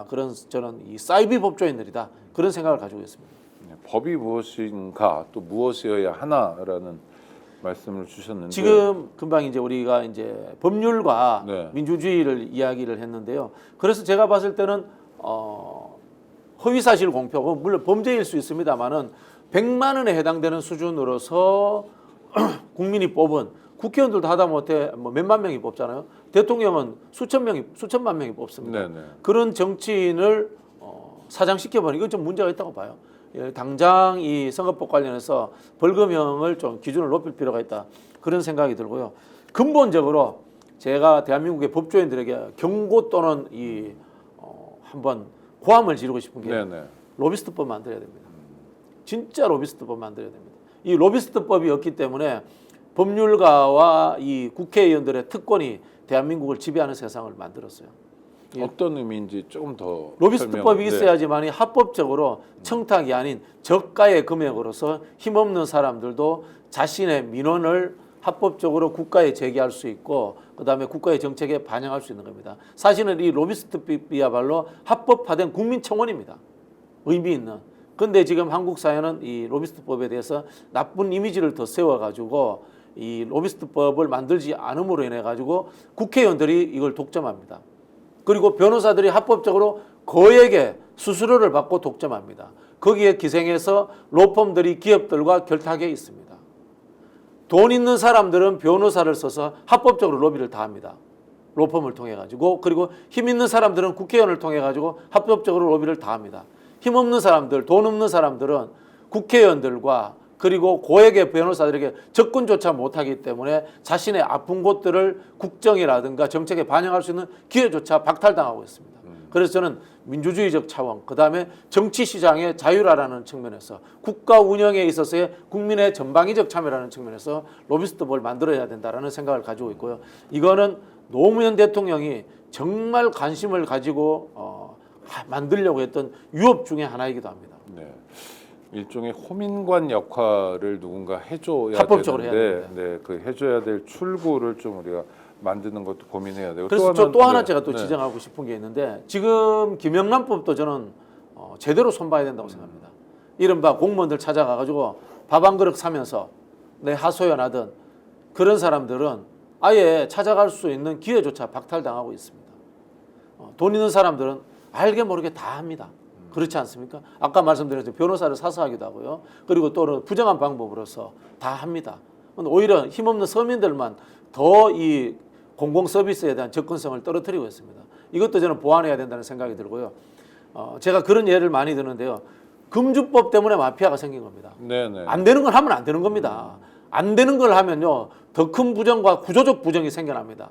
Speaker 2: 그런 저는 이 사이비 법조인들이다. 그런 생각을 가지고 있습니다.
Speaker 1: 법이 무엇인가 또 무엇이어야 하나라는 말씀을 주셨는데
Speaker 2: 지금 금방 이제 우리가 이제 법률과
Speaker 1: 네.
Speaker 2: 민주주의를 이야기를 했는데요. 그래서 제가 봤을 때는 허위사실 공표, 물론 범죄일 수 있습니다만은 100만 원에 해당되는 수준으로서 국민이 뽑은 국회의원들도 하다못해 뭐 몇만 명이 뽑잖아요. 대통령은 수천만 명이 뽑습니다.
Speaker 1: 네네.
Speaker 2: 그런 정치인을 사장시켜버리는 이건 좀 문제가 있다고 봐요. 예, 당장 이 선거법 관련해서 벌금형을 좀 기준을 높일 필요가 있다. 그런 생각이 들고요. 근본적으로 제가 대한민국의 법조인들에게 경고 또는 한번 고함을 지르고 싶은 게
Speaker 1: 네네.
Speaker 2: 로비스트법 만들어야 됩니다. 진짜 로비스트법 만들어야 됩니다. 이 로비스트법이 없기 때문에 법률가와 이 국회의원들의 특권이 대한민국을 지배하는 세상을 만들었어요.
Speaker 1: 어떤 의미인지 조금 더
Speaker 2: 로비스트법이
Speaker 1: 설명.
Speaker 2: 있어야지만이 합법적으로 청탁이 아닌 저가의 금액으로서 힘없는 사람들도 자신의 민원을 합법적으로 국가에 제기할 수 있고 그다음에 국가의 정책에 반영할 수 있는 겁니다. 사실은 이 로비스트법이야말로 합법화된 국민청원입니다. 의미 있는. 근데 지금 한국 사회는 이 로비스트법에 대해서 나쁜 이미지를 더 세워가지고 이 로비스트법을 만들지 않음으로 인해 가지고 국회의원들이 이걸 독점합니다. 그리고 변호사들이 합법적으로 거액의 수수료를 받고 독점합니다. 거기에 기생해서 로펌들이 기업들과 결탁해 있습니다. 돈 있는 사람들은 변호사를 써서 합법적으로 로비를 다 합니다. 로펌을 통해 가지고. 그리고 힘 있는 사람들은 국회의원을 통해 가지고 합법적으로 로비를 다 합니다. 힘 없는 사람들, 돈 없는 사람들은 국회의원들과 그리고 고액의 변호사들에게 접근조차 못하기 때문에 자신의 아픈 곳들을 국정이라든가 정책에 반영할 수 있는 기회조차 박탈당하고 있습니다. 그래서 저는 민주주의적 차원, 그다음에 정치시장의 자유라는 측면에서 국가 운영에 있어서의 국민의 전방위적 참여라는 측면에서 로비스트법을 만들어야 된다는 생각을 가지고 있고요. 이거는 노무현 대통령이 정말 관심을 가지고 만들려고 했던 유업 중에 하나이기도 합니다.
Speaker 1: 네. 일종의 호민관 역할을 누군가 해줘야
Speaker 2: 합법적으로
Speaker 1: 되는데,
Speaker 2: 해야 됩니다.
Speaker 1: 네, 그 해줘야 될 출구를 좀 우리가 만드는 것도 고민해야 되고.
Speaker 2: 그래서 또 하나 제가 또
Speaker 1: 네.
Speaker 2: 지적하고 싶은 게 있는데 지금 김영란법도 저는 제대로 손봐야 된다고 생각합니다. 이른바 공무원들 찾아가가지고 밥 한 그릇 사면서 내 하소연하던 그런 사람들은 아예 찾아갈 수 있는 기회조차 박탈당하고 있습니다. 돈 있는 사람들은 알게 모르게 다 합니다. 그렇지 않습니까? 아까 말씀드렸죠. 변호사를 사서 하기도 하고요. 그리고 또 부정한 방법으로서 다 합니다. 오히려 힘없는 서민들만 더 이 공공 서비스에 대한 접근성을 떨어뜨리고 있습니다. 이것도 저는 보완해야 된다는 생각이 들고요. 제가 그런 예를 많이 드는데요. 금주법 때문에 마피아가 생긴 겁니다.
Speaker 1: 네네.
Speaker 2: 안 되는 걸 하면 안 되는 겁니다. 안 되는 걸 하면요. 더 큰 부정과 구조적 부정이 생겨납니다.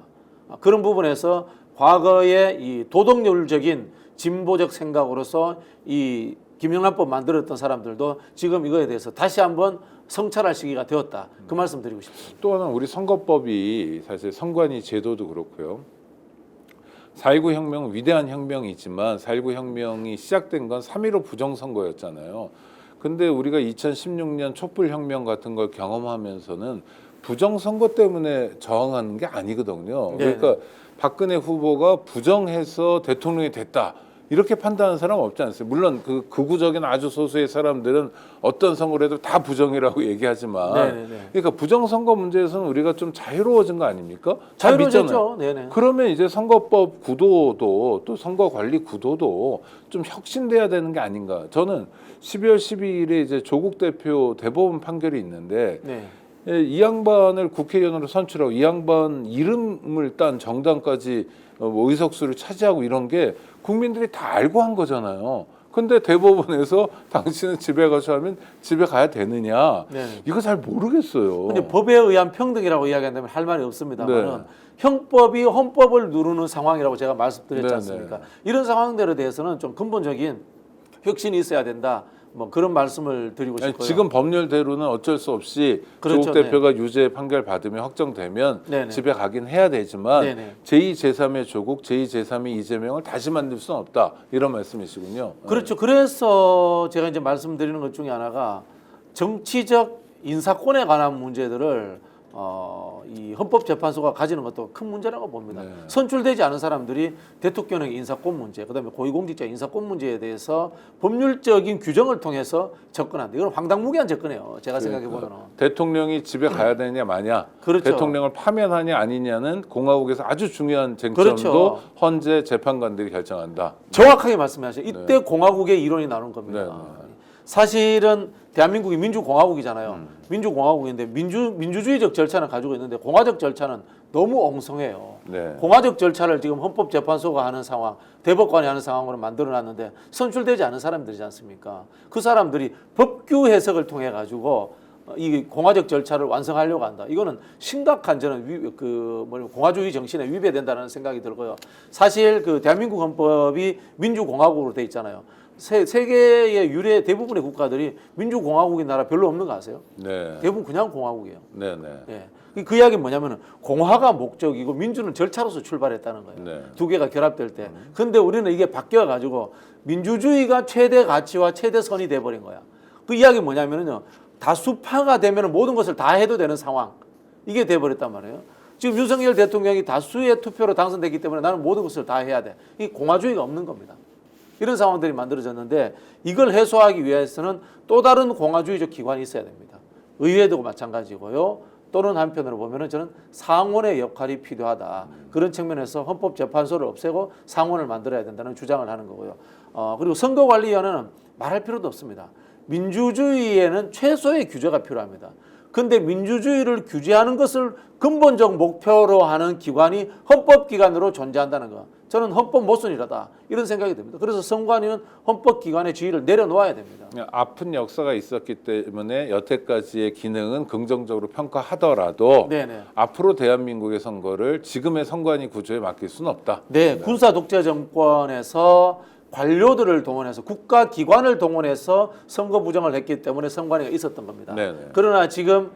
Speaker 2: 그런 부분에서 과거의 이 도덕률적인 진보적 생각으로서 이 김영란법 만들었던 사람들도 지금 이거에 대해서 다시 한번 성찰할 시기가 되었다. 그 말씀 드리고 싶습니다.
Speaker 1: 또 하나 우리 선거법이 사실 선관위 제도도 그렇고요. 4.19 혁명 위대한 혁명이지만 4.19 혁명이 시작된 건 3.15 부정선거였잖아요. 근데 우리가 2016년 촛불혁명 같은 걸 경험하면서는 부정선거 때문에 저항하는 게 아니거든요.
Speaker 2: 네.
Speaker 1: 그러니까 박근혜 후보가 부정해서 대통령이 됐다. 이렇게 판단하는 사람 없지 않습니까? 물론 그 극우적인 아주 소수의 사람들은 어떤 선거를 해도 다 부정이라고 얘기하지만
Speaker 2: 네네네.
Speaker 1: 그러니까 부정선거 문제에서는 우리가 좀 자유로워진 거 아닙니까? 다
Speaker 2: 자유로워졌죠.
Speaker 1: 믿잖아요.
Speaker 2: 네네.
Speaker 1: 그러면 이제 선거법 구도도 또 선거관리 구도도 좀 혁신돼야 되는 게 아닌가. 저는 12월 12일에 이제 조국 대표 대법원 판결이 있는데
Speaker 2: 네.
Speaker 1: 이 양반을 국회의원으로 선출하고 이 양반 이름을 딴 정당까지 의석수를 차지하고 이런 게 국민들이 다 알고 한 거잖아요. 근데 대법원에서 당신은 집에 가서 하면 집에 가야 되느냐?
Speaker 2: 네.
Speaker 1: 이거 잘 모르겠어요.
Speaker 2: 근데 법에 의한 평등이라고 이야기한다면 할 말이 없습니다만은
Speaker 1: 네.
Speaker 2: 형법이 헌법을 누르는 상황이라고 제가 말씀드렸지
Speaker 1: 네,
Speaker 2: 않습니까?
Speaker 1: 네.
Speaker 2: 이런 상황들에 대해서는 좀 근본적인 혁신이 있어야 된다. 뭐 그런 말씀을 드리고
Speaker 1: 아니,
Speaker 2: 싶고요.
Speaker 1: 지금 법률대로는 어쩔 수 없이
Speaker 2: 그렇죠,
Speaker 1: 조국 대표가 유죄 판결 받으면 확정되면
Speaker 2: 네네.
Speaker 1: 집에 가긴 해야 되지만
Speaker 2: 네네.
Speaker 1: 제2, 제3의 조국, 제2, 제3의 이재명을 다시 만들 수는 없다. 이런 말씀이시군요.
Speaker 2: 그렇죠. 그래서 제가 이제 말씀드리는 것 중에 하나가 정치적 인사권에 관한 문제들을 이 헌법재판소가 가지는 것도 큰 문제라고 봅니다.
Speaker 1: 네.
Speaker 2: 선출되지 않은 사람들이 대통령의 인사권 문제, 그다음에 고위공직자 인사권 문제에 대해서 법률적인 규정을 통해서 접근한다. 이건 황당무계한 접근이에요. 제가 생각해 보면은.
Speaker 1: 대통령이 집에 가야 되느냐 마냐,
Speaker 2: 그렇죠.
Speaker 1: 대통령을 파면하냐 아니냐는 공화국에서 아주 중요한 쟁점도
Speaker 2: 그렇죠.
Speaker 1: 헌재 재판관들이 결정한다.
Speaker 2: 정확하게 말씀하셔요. 이때 공화국의 이론이 나오는 겁니다.
Speaker 1: 네,
Speaker 2: 사실은 대한민국이 민주공화국이잖아요. 민주공화국인데 민주주의적 절차는 가지고 있는데 공화적 절차는 너무 엉성해요.
Speaker 1: 네.
Speaker 2: 공화적 절차를 지금 헌법재판소가 하는 상황, 대법관이 하는 상황으로 만들어놨는데 선출되지 않은 사람들이지 않습니까? 그 사람들이 법규 해석을 통해 가지고 이 공화적 절차를 완성하려고 한다. 이거는 심각한 저는 공화주의 정신에 위배된다는 생각이 들고요. 사실 그 대한민국 헌법이 민주공화국으로 돼 있잖아요. 세계의 유례 대부분의 국가들이 민주공화국인 나라 별로 없는 거 아세요?
Speaker 1: 네.
Speaker 2: 대부분 그냥 공화국이에요.
Speaker 1: 네, 네.
Speaker 2: 예. 그 이야기는 뭐냐면은 공화가 목적이고 민주는 절차로서 출발했다는 거예요.
Speaker 1: 네.
Speaker 2: 두 개가 결합될 때. 근데 우리는 이게 바뀌어 가지고 민주주의가 최대 가치와 최대 선이 돼 버린 거야. 그 이야기는 뭐냐면은요. 다수파가 되면은 모든 것을 다 해도 되는 상황. 이게 돼 버렸단 말이에요. 지금 윤석열 대통령이 다수의 투표로 당선됐기 때문에 나는 모든 것을 다 해야 돼. 이 공화주의가 없는 겁니다. 이런 상황들이 만들어졌는데 이걸 해소하기 위해서는 또 다른 공화주의적 기관이 있어야 됩니다. 의회도 마찬가지고요. 또는 한편으로 보면은 저는 상원의 역할이 필요하다. 그런 측면에서 헌법재판소를 없애고 상원을 만들어야 된다는 주장을 하는 거고요. 그리고 선거관리위원회는 말할 필요도 없습니다. 민주주의에는 최소의 규제가 필요합니다. 근데 민주주의를 규제하는 것을 근본적 목표로 하는 기관이 헌법기관으로 존재한다는 거. 저는 헌법 모순이라다 이런 생각이 듭니다. 그래서 선관위는 헌법기관의 지위를 내려놓아야 됩니다.
Speaker 1: 아픈 역사가 있었기 때문에 여태까지의 기능은 긍정적으로 평가하더라도
Speaker 2: 네네.
Speaker 1: 앞으로 대한민국의 선거를 지금의 선관위 구조에 맡길 수는 없다.
Speaker 2: 네, 군사 독재 정권에서 관료들을 동원해서 국가기관을 동원해서 선거 부정을 했기 때문에 선관위가 있었던 겁니다.
Speaker 1: 네네.
Speaker 2: 그러나 지금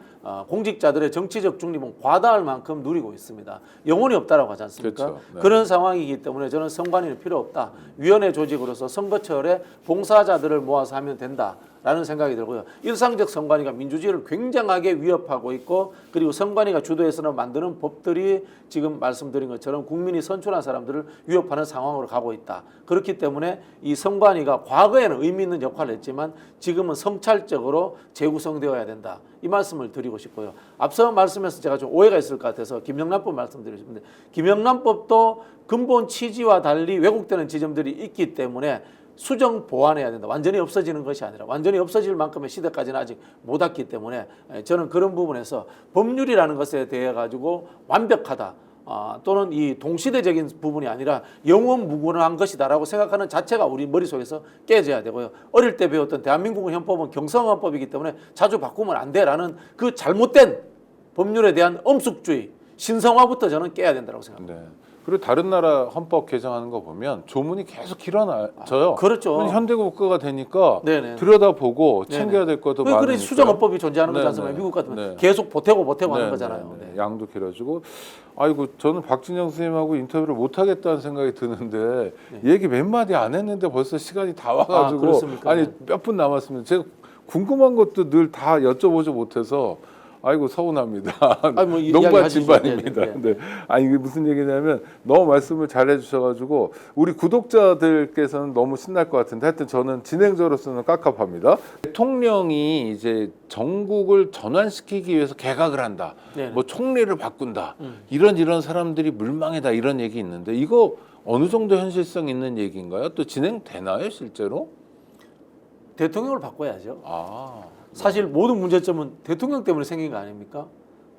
Speaker 2: 공직자들의 정치적 중립은 과다할 만큼 누리고 있습니다. 영혼이 없다라고 하지 않습니까?
Speaker 1: 그렇죠. 네.
Speaker 2: 그런 상황이기 때문에 저는 선관위는 필요 없다. 위원회 조직으로서 선거철에 봉사자들을 모아서 하면 된다라는 생각이 들고요. 일상적 선관위가 민주주의를 굉장하게 위협하고 있고 그리고 선관위가 주도해서는 만드는 법들이 지금 말씀드린 것처럼 국민이 선출한 사람들을 위협하는 상황으로 가고 있다. 그렇기 때문에 이 선관위가 과거에는 의미 있는 역할을 했지만 지금은 성찰적으로 재구성되어야 된다. 이 말씀을 드리고 싶고요. 앞서 말씀에서 제가 좀 오해가 있을 것 같아서 김영란법 말씀드리고 싶은데 김영란법도 근본 취지와 달리 왜곡되는 지점들이 있기 때문에 수정 보완해야 된다. 완전히 없어지는 것이 아니라 완전히 없어질 만큼의 시대까지는 아직 못 왔기 때문에 저는 그런 부분에서 법률이라는 것에 대해 가지고 완벽하다. 또는 이 동시대적인 부분이 아니라 영원무궁한 것이다라고 생각하는 자체가 우리 머릿속에서 깨져야 되고요. 어릴 때 배웠던 대한민국 헌법은 경성헌법이기 때문에 자주 바꾸면 안 돼라는 그 잘못된 법률에 대한 엄숙주의, 신성화부터 저는 깨야 된다고 생각합니다.
Speaker 1: 네. 그리고 다른 나라 헌법 개정하는 거 보면 조문이 계속 길어져요.
Speaker 2: 그렇죠.
Speaker 1: 현대국가가 되니까
Speaker 2: 네네.
Speaker 1: 들여다보고
Speaker 2: 네네.
Speaker 1: 챙겨야 될 것도
Speaker 2: 그래
Speaker 1: 많으니까.
Speaker 2: 수정헌법이 존재하는 거지
Speaker 1: 네네.
Speaker 2: 않습니까? 미국 같으면
Speaker 1: 네.
Speaker 2: 계속 보태고 하는
Speaker 1: 네,
Speaker 2: 거잖아요.
Speaker 1: 네, 네.
Speaker 2: 네.
Speaker 1: 양도 길어지고 아이고 저는 박진영 선생님하고 인터뷰를 못 하겠다는 생각이 드는데 얘기 몇 마디 안 했는데 벌써 시간이 다 와가지고
Speaker 2: 그렇습니까?
Speaker 1: 아니
Speaker 2: 네.
Speaker 1: 몇 분 남았습니다. 제가 궁금한 것도 늘 다 여쭤보지 못해서 아이고 서운합니다.
Speaker 2: 뭐
Speaker 1: 농반
Speaker 2: 이야기하시죠.
Speaker 1: 진반입니다.
Speaker 2: 네, 네.
Speaker 1: 근데 아니 이게 무슨 얘기냐면 너무 말씀을 잘해 주셔가지고 우리 구독자들께서는 너무 신날 것 같은데 하여튼 저는 진행자로서는 깝깝합니다. 대통령이 이제 전국을 전환시키기 위해서 개각을 한다.
Speaker 2: 네네.
Speaker 1: 뭐 총리를 바꾼다. 이런 사람들이 물망이다 이런 얘기 있는데 이거 어느 정도 현실성 있는 얘기인가요? 또 진행되나요 실제로?
Speaker 2: 대통령을 바꿔야죠.
Speaker 1: 아
Speaker 2: 사실 모든 문제점은 대통령 때문에 생긴 거 아닙니까?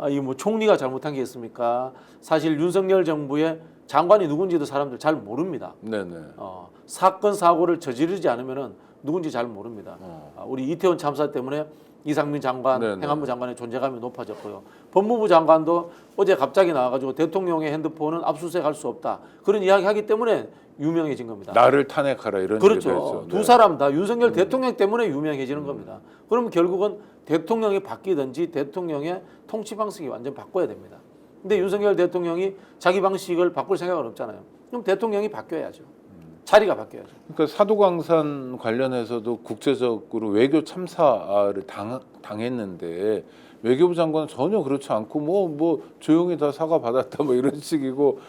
Speaker 2: 이 뭐 총리가 잘못한 게 있습니까? 사실 윤석열 정부의 장관이 누군지도 사람들 잘 모릅니다.
Speaker 1: 네네.
Speaker 2: 사건 사고를 저지르지 않으면은 누군지 잘 모릅니다. 우리 이태원 참사 때문에 이상민 장관,
Speaker 1: 네네.
Speaker 2: 행안부 장관의 존재감이 높아졌고요. 법무부 장관도 어제 갑자기 나와가지고 대통령의 핸드폰은 압수수색할 수 없다. 그런 이야기하기 때문에 유명해진 겁니다.
Speaker 1: 나를 탄핵하라 이런
Speaker 2: 그렇죠.
Speaker 1: 얘기도 했죠.
Speaker 2: 두 사람 다 윤석열 대통령 때문에 유명해지는 겁니다. 그럼 결국은 대통령이 바뀌든지 대통령의 통치 방식이 완전 바꿔야 됩니다. 근데 윤석열 대통령이 자기 방식을 바꿀 생각은 없잖아요. 그럼 대통령이 바뀌어야죠. 자리가 바뀌어야죠.
Speaker 1: 그러니까 사도광산 관련해서도 국제적으로 외교 참사를 당했는데 외교부 장관은 전혀 그렇지 않고 뭐 조용히 다 사과 받았다 뭐 이런 식이고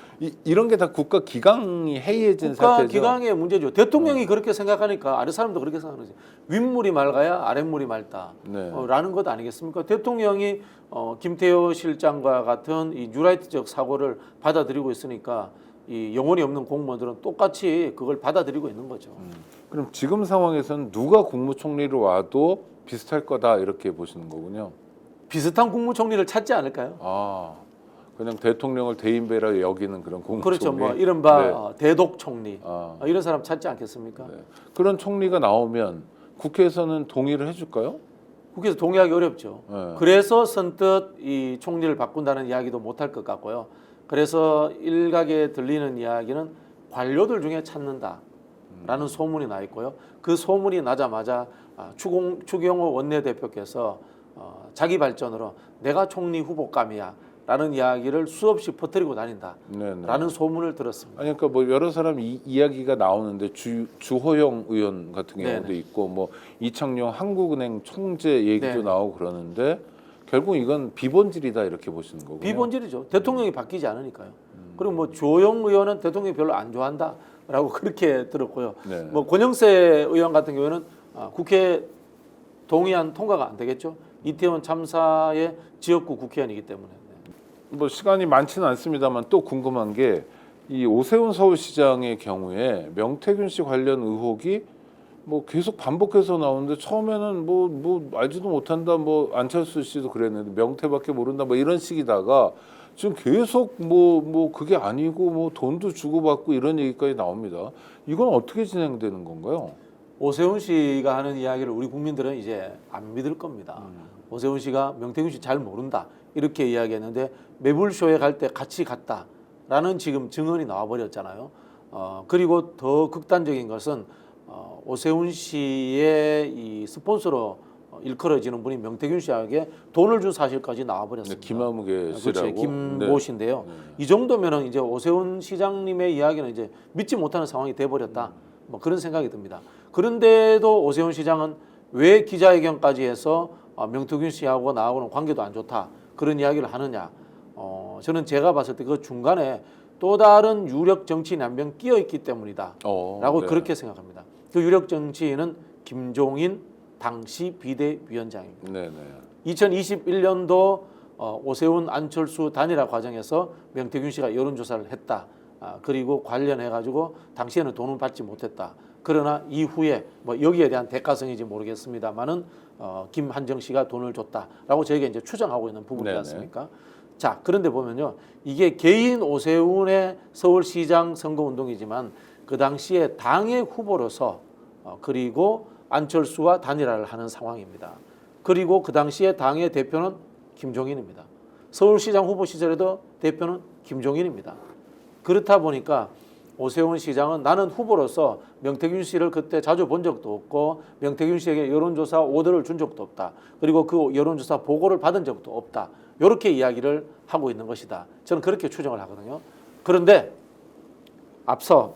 Speaker 1: 이런 게 다 국가 기강이 해이해진
Speaker 2: 국가
Speaker 1: 사태죠.
Speaker 2: 기강의 문제죠. 대통령이 그렇게 생각하니까 아래 사람도 그렇게 생각하지. 윗물이 맑아야 아랫물이 맑다.
Speaker 1: 네.
Speaker 2: 라는 것 아니겠습니까? 대통령이 김태호 실장과 같은 이 뉴라이트적 사고를 받아들이고 있으니까 이 영혼이 없는 공무원들은 똑같이 그걸 받아들이고 있는 거죠.
Speaker 1: 그럼 지금 상황에서는 누가 국무총리로 와도 비슷할 거다 이렇게 보시는 거군요.
Speaker 2: 비슷한 국무총리를 찾지 않을까요?
Speaker 1: 아, 그냥 대통령을 대인배라 여기는 그런 국무총리.
Speaker 2: 그렇죠. 뭐 이른바
Speaker 1: 네.
Speaker 2: 대독 총리
Speaker 1: 아.
Speaker 2: 이런 사람 찾지 않겠습니까?
Speaker 1: 네. 그런 총리가 나오면 국회에서는 동의를 해줄까요?
Speaker 2: 국회에서 동의하기 어렵죠.
Speaker 1: 네.
Speaker 2: 그래서 선뜻 이 총리를 바꾼다는 이야기도 못할 것 같고요. 그래서 일각에 들리는 이야기는 관료들 중에 찾는다라는 소문이 나 있고요. 그 소문이 나자마자 추경호 원내대표께서 자기 발전으로 내가 총리 후보감이야 라는 이야기를 수없이 퍼뜨리고 다닌다라는
Speaker 1: 네네.
Speaker 2: 소문을 들었습니다.
Speaker 1: 아니 그러니까 뭐 여러 사람 이야기가 나오는데 주호영 의원 같은 경우도
Speaker 2: 네네.
Speaker 1: 있고 뭐 이창용 한국은행 총재 얘기도
Speaker 2: 네네.
Speaker 1: 나오고 그러는데 결국 이건 비본질이다 이렇게 보시는 거고요.
Speaker 2: 비본질이죠. 대통령이 바뀌지 않으니까요. 그리고 뭐 주호영 의원은 대통령이 별로 안 좋아한다라고 그렇게 들었고요.
Speaker 1: 네.
Speaker 2: 뭐 권영세 의원 같은 경우에는 국회 동의안 통과가 안 되겠죠. 이태원 참사의 지역구 국회의원이기 때문에.
Speaker 1: 뭐 시간이 많지는 않습니다만 또 궁금한 게 이 오세훈 서울시장의 경우에 명태균 씨 관련 의혹이 뭐 계속 반복해서 나오는데 처음에는 뭐 알지도 못한다 뭐 안철수 씨도 그랬는데 명태밖에 모른다 뭐 이런 식이다가 지금 계속 뭐 그게 아니고 뭐 돈도 주고받고 이런 얘기까지 나옵니다. 이건 어떻게 진행되는 건가요?
Speaker 2: 오세훈 씨가 하는 이야기를 우리 국민들은 이제 안 믿을 겁니다. 오세훈 씨가 명태균 씨 잘 모른다 이렇게 이야기했는데 매불쇼에 갈 때 같이 갔다라는 지금 증언이 나와버렸잖아요. 그리고 더 극단적인 것은 오세훈 씨의 이 스폰서로 일컬어지는 분이 명태균 씨에게 돈을 준 사실까지 나와버렸습니다.
Speaker 1: 김아무개 씨라고.
Speaker 2: 그렇죠. 김모 씨인데요. 이 정도면은 이제 오세훈 시장님의 이야기는 이제 믿지 못하는 상황이 돼버렸다. 뭐 그런 생각이 듭니다. 그런데도 오세훈 시장은 왜 기자회견까지 해서 명태균 씨하고 나하고는 관계도 안 좋다 그런 이야기를 하느냐? 저는 제가 봤을 때 그 중간에 또 다른 유력 정치인 한 명 끼어 있기 때문이다라고
Speaker 1: 네.
Speaker 2: 그렇게 생각합니다. 그 유력 정치인은 김종인 당시 비대위원장입니다.
Speaker 1: 네네.
Speaker 2: 2021년도 오세훈 안철수 단일화 과정에서 명태균 씨가 여론조사를 했다. 그리고 관련해 가지고 당시에는 돈은 받지 못했다. 그러나 이후에 뭐 여기에 대한 대가성인지 모르겠습니다만은 김한정 씨가 돈을 줬다라고 저희가 이제 추정하고 있는 부분이지 않습니까? 자, 그런데 보면요, 이게 개인 오세훈의 서울시장 선거운동이지만 그 당시에 당의 후보로서 그리고 안철수와 단일화를 하는 상황입니다. 그리고 그 당시에 당의 대표는 김종인입니다. 서울시장 후보 시절에도 대표는 김종인입니다. 그렇다 보니까 오세훈 시장은 나는 후보로서 명태균 씨를 그때 자주 본 적도 없고 명태균 씨에게 여론조사 오더를 준 적도 없다. 그리고 그 여론조사 보고를 받은 적도 없다. 이렇게 이야기를 하고 있는 것이다. 저는 그렇게 추정을 하거든요. 그런데 앞서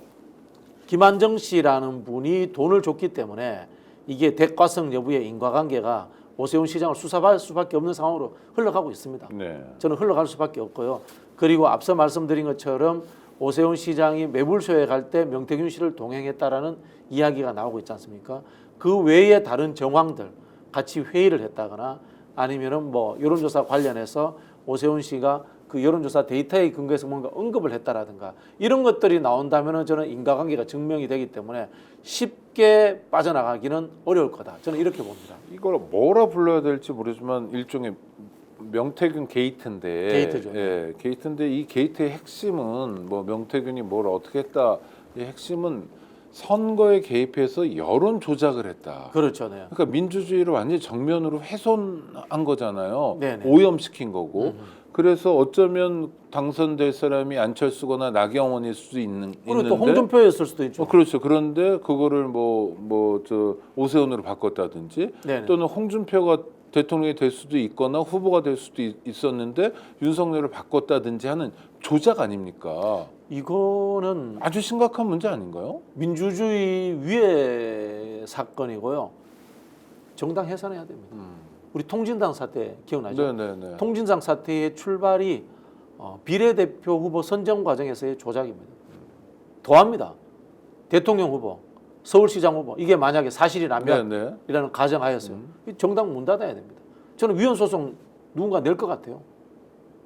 Speaker 2: 김한정 씨라는 분이 돈을 줬기 때문에 이게 대가성 여부의 인과관계가 오세훈 시장을 수사받을 수밖에 없는 상황으로 흘러가고 있습니다.
Speaker 1: 네.
Speaker 2: 저는 흘러갈 수밖에 없고요. 그리고 앞서 말씀드린 것처럼 오세훈 시장이 매불쇼에 갈 때 명태균 씨를 동행했다라는 이야기가 나오고 있지 않습니까? 그 외에 다른 정황들 같이 회의를 했다거나 아니면은 뭐 여론조사 관련해서 오세훈 씨가 그 여론조사 데이터에 근거해서 뭔가 언급을 했다라든가 이런 것들이 나온다면은 저는 인과관계가 증명이 되기 때문에 쉽게 빠져나가기는 어려울 거다. 저는 이렇게 봅니다.
Speaker 1: 이걸 뭐라 불러야 될지 모르지만 일종의 명태균 게이트인데,
Speaker 2: 게이트죠.
Speaker 1: 예, 게이트인데 이 게이트의 핵심은 뭐 명태균이 뭘 어떻게 했다. 이 핵심은 선거에 개입해서 여론 조작을 했다.
Speaker 2: 그렇죠. 네.
Speaker 1: 그러니까 민주주의를 완전히 정면으로 훼손한 거잖아요.
Speaker 2: 네네.
Speaker 1: 오염시킨 거고. 그래서 어쩌면 당선될 사람이 안철수거나 나경원일 수도
Speaker 2: 그리고 또
Speaker 1: 있는데.
Speaker 2: 홍준표였을 수도 있죠.
Speaker 1: 그렇죠. 그런데 그거를 뭐 저 오세훈으로 바꿨다든지
Speaker 2: 네네.
Speaker 1: 또는 홍준표가 대통령이 될 수도 있거나 후보가 될 수도 있었는데 윤석열을 바꿨다든지 하는 조작 아닙니까?
Speaker 2: 이거는
Speaker 1: 아주 심각한 문제 아닌가요?
Speaker 2: 민주주의 위의 사건이고요. 정당 해산해야 됩니다. 우리 통진당 사태 기억나죠?
Speaker 1: 네네네.
Speaker 2: 통진당 사태의 출발이 비례대표 후보 선정 과정에서의 조작입니다. 더합니다. 대통령 후보, 서울시장 후보 이게 만약에 사실이라면 이라는 가정하였어요. 이 정당 문 닫아야 됩니다. 저는 위헌 소송 누군가 낼 것 같아요.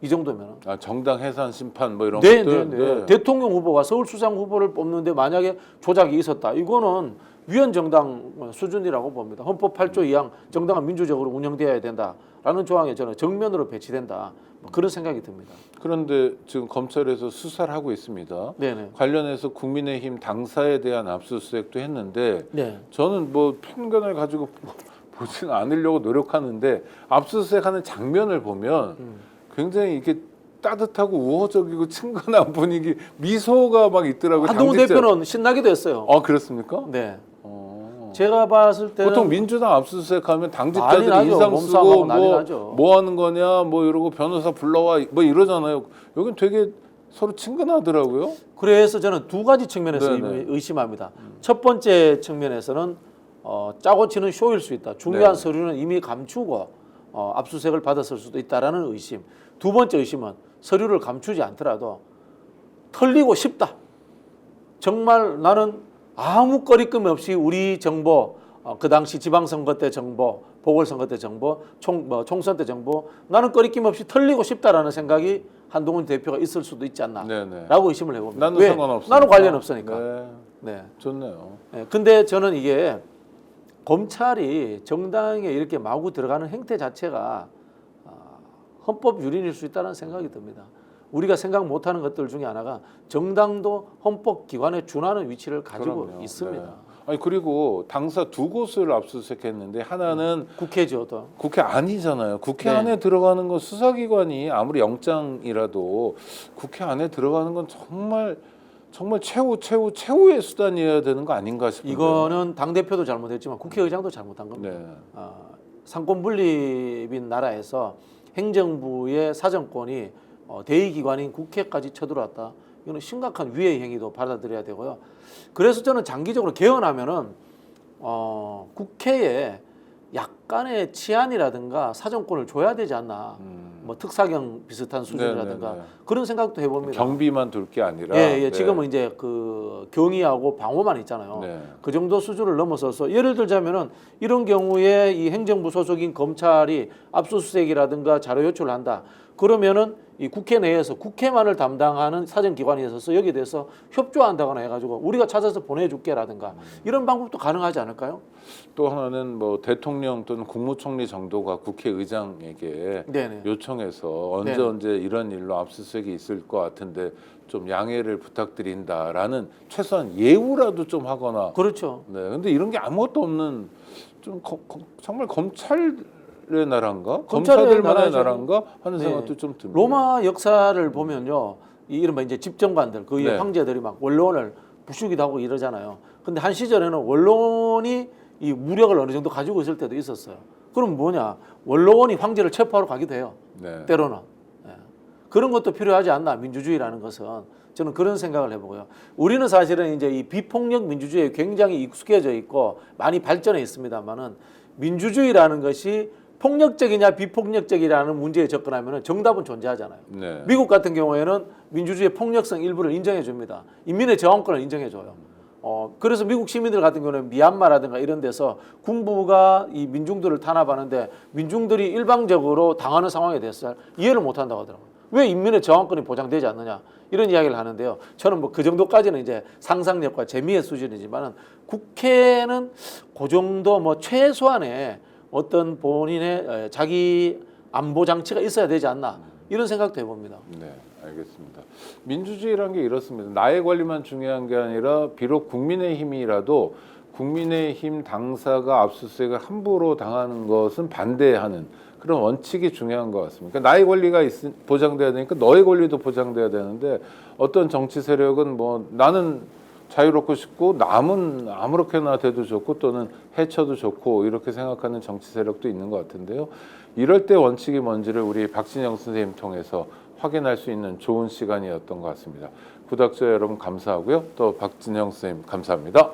Speaker 2: 이 정도면.
Speaker 1: 아, 정당 해산 심판 뭐 이런
Speaker 2: 네,
Speaker 1: 것들.
Speaker 2: 네, 네. 대통령 후보가 서울시장 후보를 뽑는데 만약에 조작이 있었다. 이거는 위헌 정당 수준이라고 봅니다. 헌법 8조 2항 정당은 민주적으로 운영되어야 된다라는 조항에 저는 정면으로 배치된다. 뭐 그런 생각이 듭니다.
Speaker 1: 그런데 지금 검찰에서 수사를 하고 있습니다.
Speaker 2: 네네.
Speaker 1: 관련해서 국민의힘 당사에 대한 압수수색도 했는데
Speaker 2: 네.
Speaker 1: 저는 뭐 편견을 가지고 보지는 않으려고 노력하는데 압수수색하는 장면을 보면 굉장히 이렇게 따뜻하고 우호적이고 친근한 분위기, 미소가 막 있더라고요.
Speaker 2: 한동훈 대표는 신나기도 했어요.
Speaker 1: 아, 그렇습니까?
Speaker 2: 네. 제가 봤을 때는
Speaker 1: 보통 민주당 압수수색하면
Speaker 2: 난리
Speaker 1: 당직자들이
Speaker 2: 나죠.
Speaker 1: 인상
Speaker 2: 몸싸움하고
Speaker 1: 쓰고
Speaker 2: 난리 나죠.
Speaker 1: 뭐 하는 거냐 뭐 이러고 변호사 불러와 뭐 이러잖아요. 여긴 되게 서로 친근하더라고요.
Speaker 2: 그래서 저는 두 가지 측면에서
Speaker 1: 네네.
Speaker 2: 의심합니다. 첫 번째 측면에서는 짜고 치는 쇼일 수 있다. 중요한
Speaker 1: 네.
Speaker 2: 서류는 이미 감추고 압수수색을 받았을 수도 있다라는 의심. 두 번째 의심은 서류를 감추지 않더라도 털리고 싶다. 정말 나는 아무 거리낌 없이 우리 정보, 그 당시 지방선거 때 정보, 보궐선거 때 정보, 총선 때 정보, 나는 거리낌 없이 털리고 싶다라는 생각이 한동훈 대표가 있을 수도 있지 않나라고 의심을 해봅니다.
Speaker 1: 나는
Speaker 2: 왜?
Speaker 1: 상관없으니까.
Speaker 2: 나는 관련 없으니까.
Speaker 1: 네.
Speaker 2: 네.
Speaker 1: 좋네요.
Speaker 2: 네. 근데 저는 이게 검찰이 정당에 이렇게 마구 들어가는 행태 자체가 헌법 유린일 수 있다는 생각이 듭니다. 우리가 생각 못하는 것들 중에 하나가 정당도 헌법 기관에 준하는 위치를 가지고
Speaker 1: 그럼요.
Speaker 2: 있습니다.
Speaker 1: 네. 아니 그리고 당사 두 곳을 압수수색했는데 하나는
Speaker 2: 국회죠, 또.
Speaker 1: 국회 아니잖아요. 국회
Speaker 2: 네.
Speaker 1: 안에 들어가는 건 수사기관이 아무리 영장이라도 국회 안에 들어가는 건 정말 최후의 수단이어야 되는 거 아닌가 싶은데.
Speaker 2: 이거는 당 대표도 잘못했지만 국회의장도 잘못한 겁니다.
Speaker 1: 네.
Speaker 2: 상권 분립인 나라에서 행정부의 사정권이 대의기관인 국회까지 쳐들어왔다. 이거는 심각한 위해 행위도 받아들여야 되고요. 그래서 저는 장기적으로 개헌하면은 국회에 약간의 치안이라든가 사정권을 줘야 되지 않나. 뭐 특사경 비슷한 수준이라든가
Speaker 1: 네네네.
Speaker 2: 그런 생각도 해봅니다.
Speaker 1: 경비만 둘 게 아니라.
Speaker 2: 예,
Speaker 1: 네.
Speaker 2: 지금은 이제 그 경위하고 방어만 있잖아요.
Speaker 1: 네.
Speaker 2: 그 정도 수준을 넘어서서 예를 들자면은 이런 경우에 이 행정부 소속인 검찰이 압수수색이라든가 자료 요청을 한다. 그러면은 이 국회 내에서 국회만을 담당하는 사정기관이 있어서 여기에 대해서 협조한다거나 해가지고 우리가 찾아서 보내줄게라든가 이런 방법도 가능하지 않을까요?
Speaker 1: 또 하나는 뭐 대통령 또는 국무총리 정도가 국회의장에게
Speaker 2: 네네.
Speaker 1: 요청해서
Speaker 2: 네네.
Speaker 1: 언제 이런 일로 압수수색이 있을 것 같은데 좀 양해를 부탁드린다라는 최소한 예우라도 좀 하거나.
Speaker 2: 그렇죠.
Speaker 1: 네. 근데 이런 게 아무것도 없는 좀 정말 검찰의 나라인가?
Speaker 2: 검찰의
Speaker 1: 검사들만의
Speaker 2: 나라죠.
Speaker 1: 나라인가 하는
Speaker 2: 네.
Speaker 1: 생각도 좀 듭니다.
Speaker 2: 로마 역사를 보면요, 이 이른바 이제 집정관들, 그
Speaker 1: 네.
Speaker 2: 황제들이 막 원로원을 부수기도 하고 이러잖아요. 근데 한 시절에는 원로원이 이 무력을 어느 정도 가지고 있을 때도 있었어요. 그럼 뭐냐? 원로원이 황제를 체포하러 가기도 해요.
Speaker 1: 네.
Speaker 2: 때로는. 예. 그런 것도 필요하지 않나, 민주주의라는 것은. 저는 그런 생각을 해보고요. 우리는 사실은 이제 이 비폭력 민주주의에 굉장히 익숙해져 있고 많이 발전해 있습니다만은 민주주의라는 것이 폭력적이냐 비폭력적이라는 문제에 접근하면 정답은 존재하잖아요.
Speaker 1: 네.
Speaker 2: 미국 같은 경우에는 민주주의의 폭력성 일부를 인정해 줍니다. 인민의 저항권을 인정해 줘요. 그래서 미국 시민들 같은 경우는 미얀마라든가 이런 데서 군부가 이 민중들을 탄압하는데 민중들이 일방적으로 당하는 상황에 대해서 이해를 못 한다고 하더라고요. 왜 인민의 저항권이 보장되지 않느냐 이런 이야기를 하는데요. 저는 뭐 그 정도까지는 이제 상상력과 재미의 수준이지만은 국회는 그 정도 뭐 최소한의 어떤 본인의 자기 안보 장치가 있어야 되지 않나 이런 생각도 해봅니다.
Speaker 1: 네, 알겠습니다. 민주주의란 게 이렇습니다. 나의 권리만 중요한 게 아니라 비록 국민의힘이라도 국민의힘 당사가 압수수색을 함부로 당하는 것은 반대하는 그런 원칙이 중요한 것 같습니다. 그러니까 나의 권리가 보장돼야 되니까 너의 권리도 보장돼야 되는데 어떤 정치 세력은 뭐 나는 자유롭고 싶고 남은 아무렇게나 돼도 좋고 또는 해쳐도 좋고 이렇게 생각하는 정치 세력도 있는 것 같은데요. 이럴 때 원칙이 뭔지를 우리 박진영 선생님 통해서 확인할 수 있는 좋은 시간이었던 것 같습니다. 구독자 여러분 감사하고요. 또 박진영 선생님 감사합니다.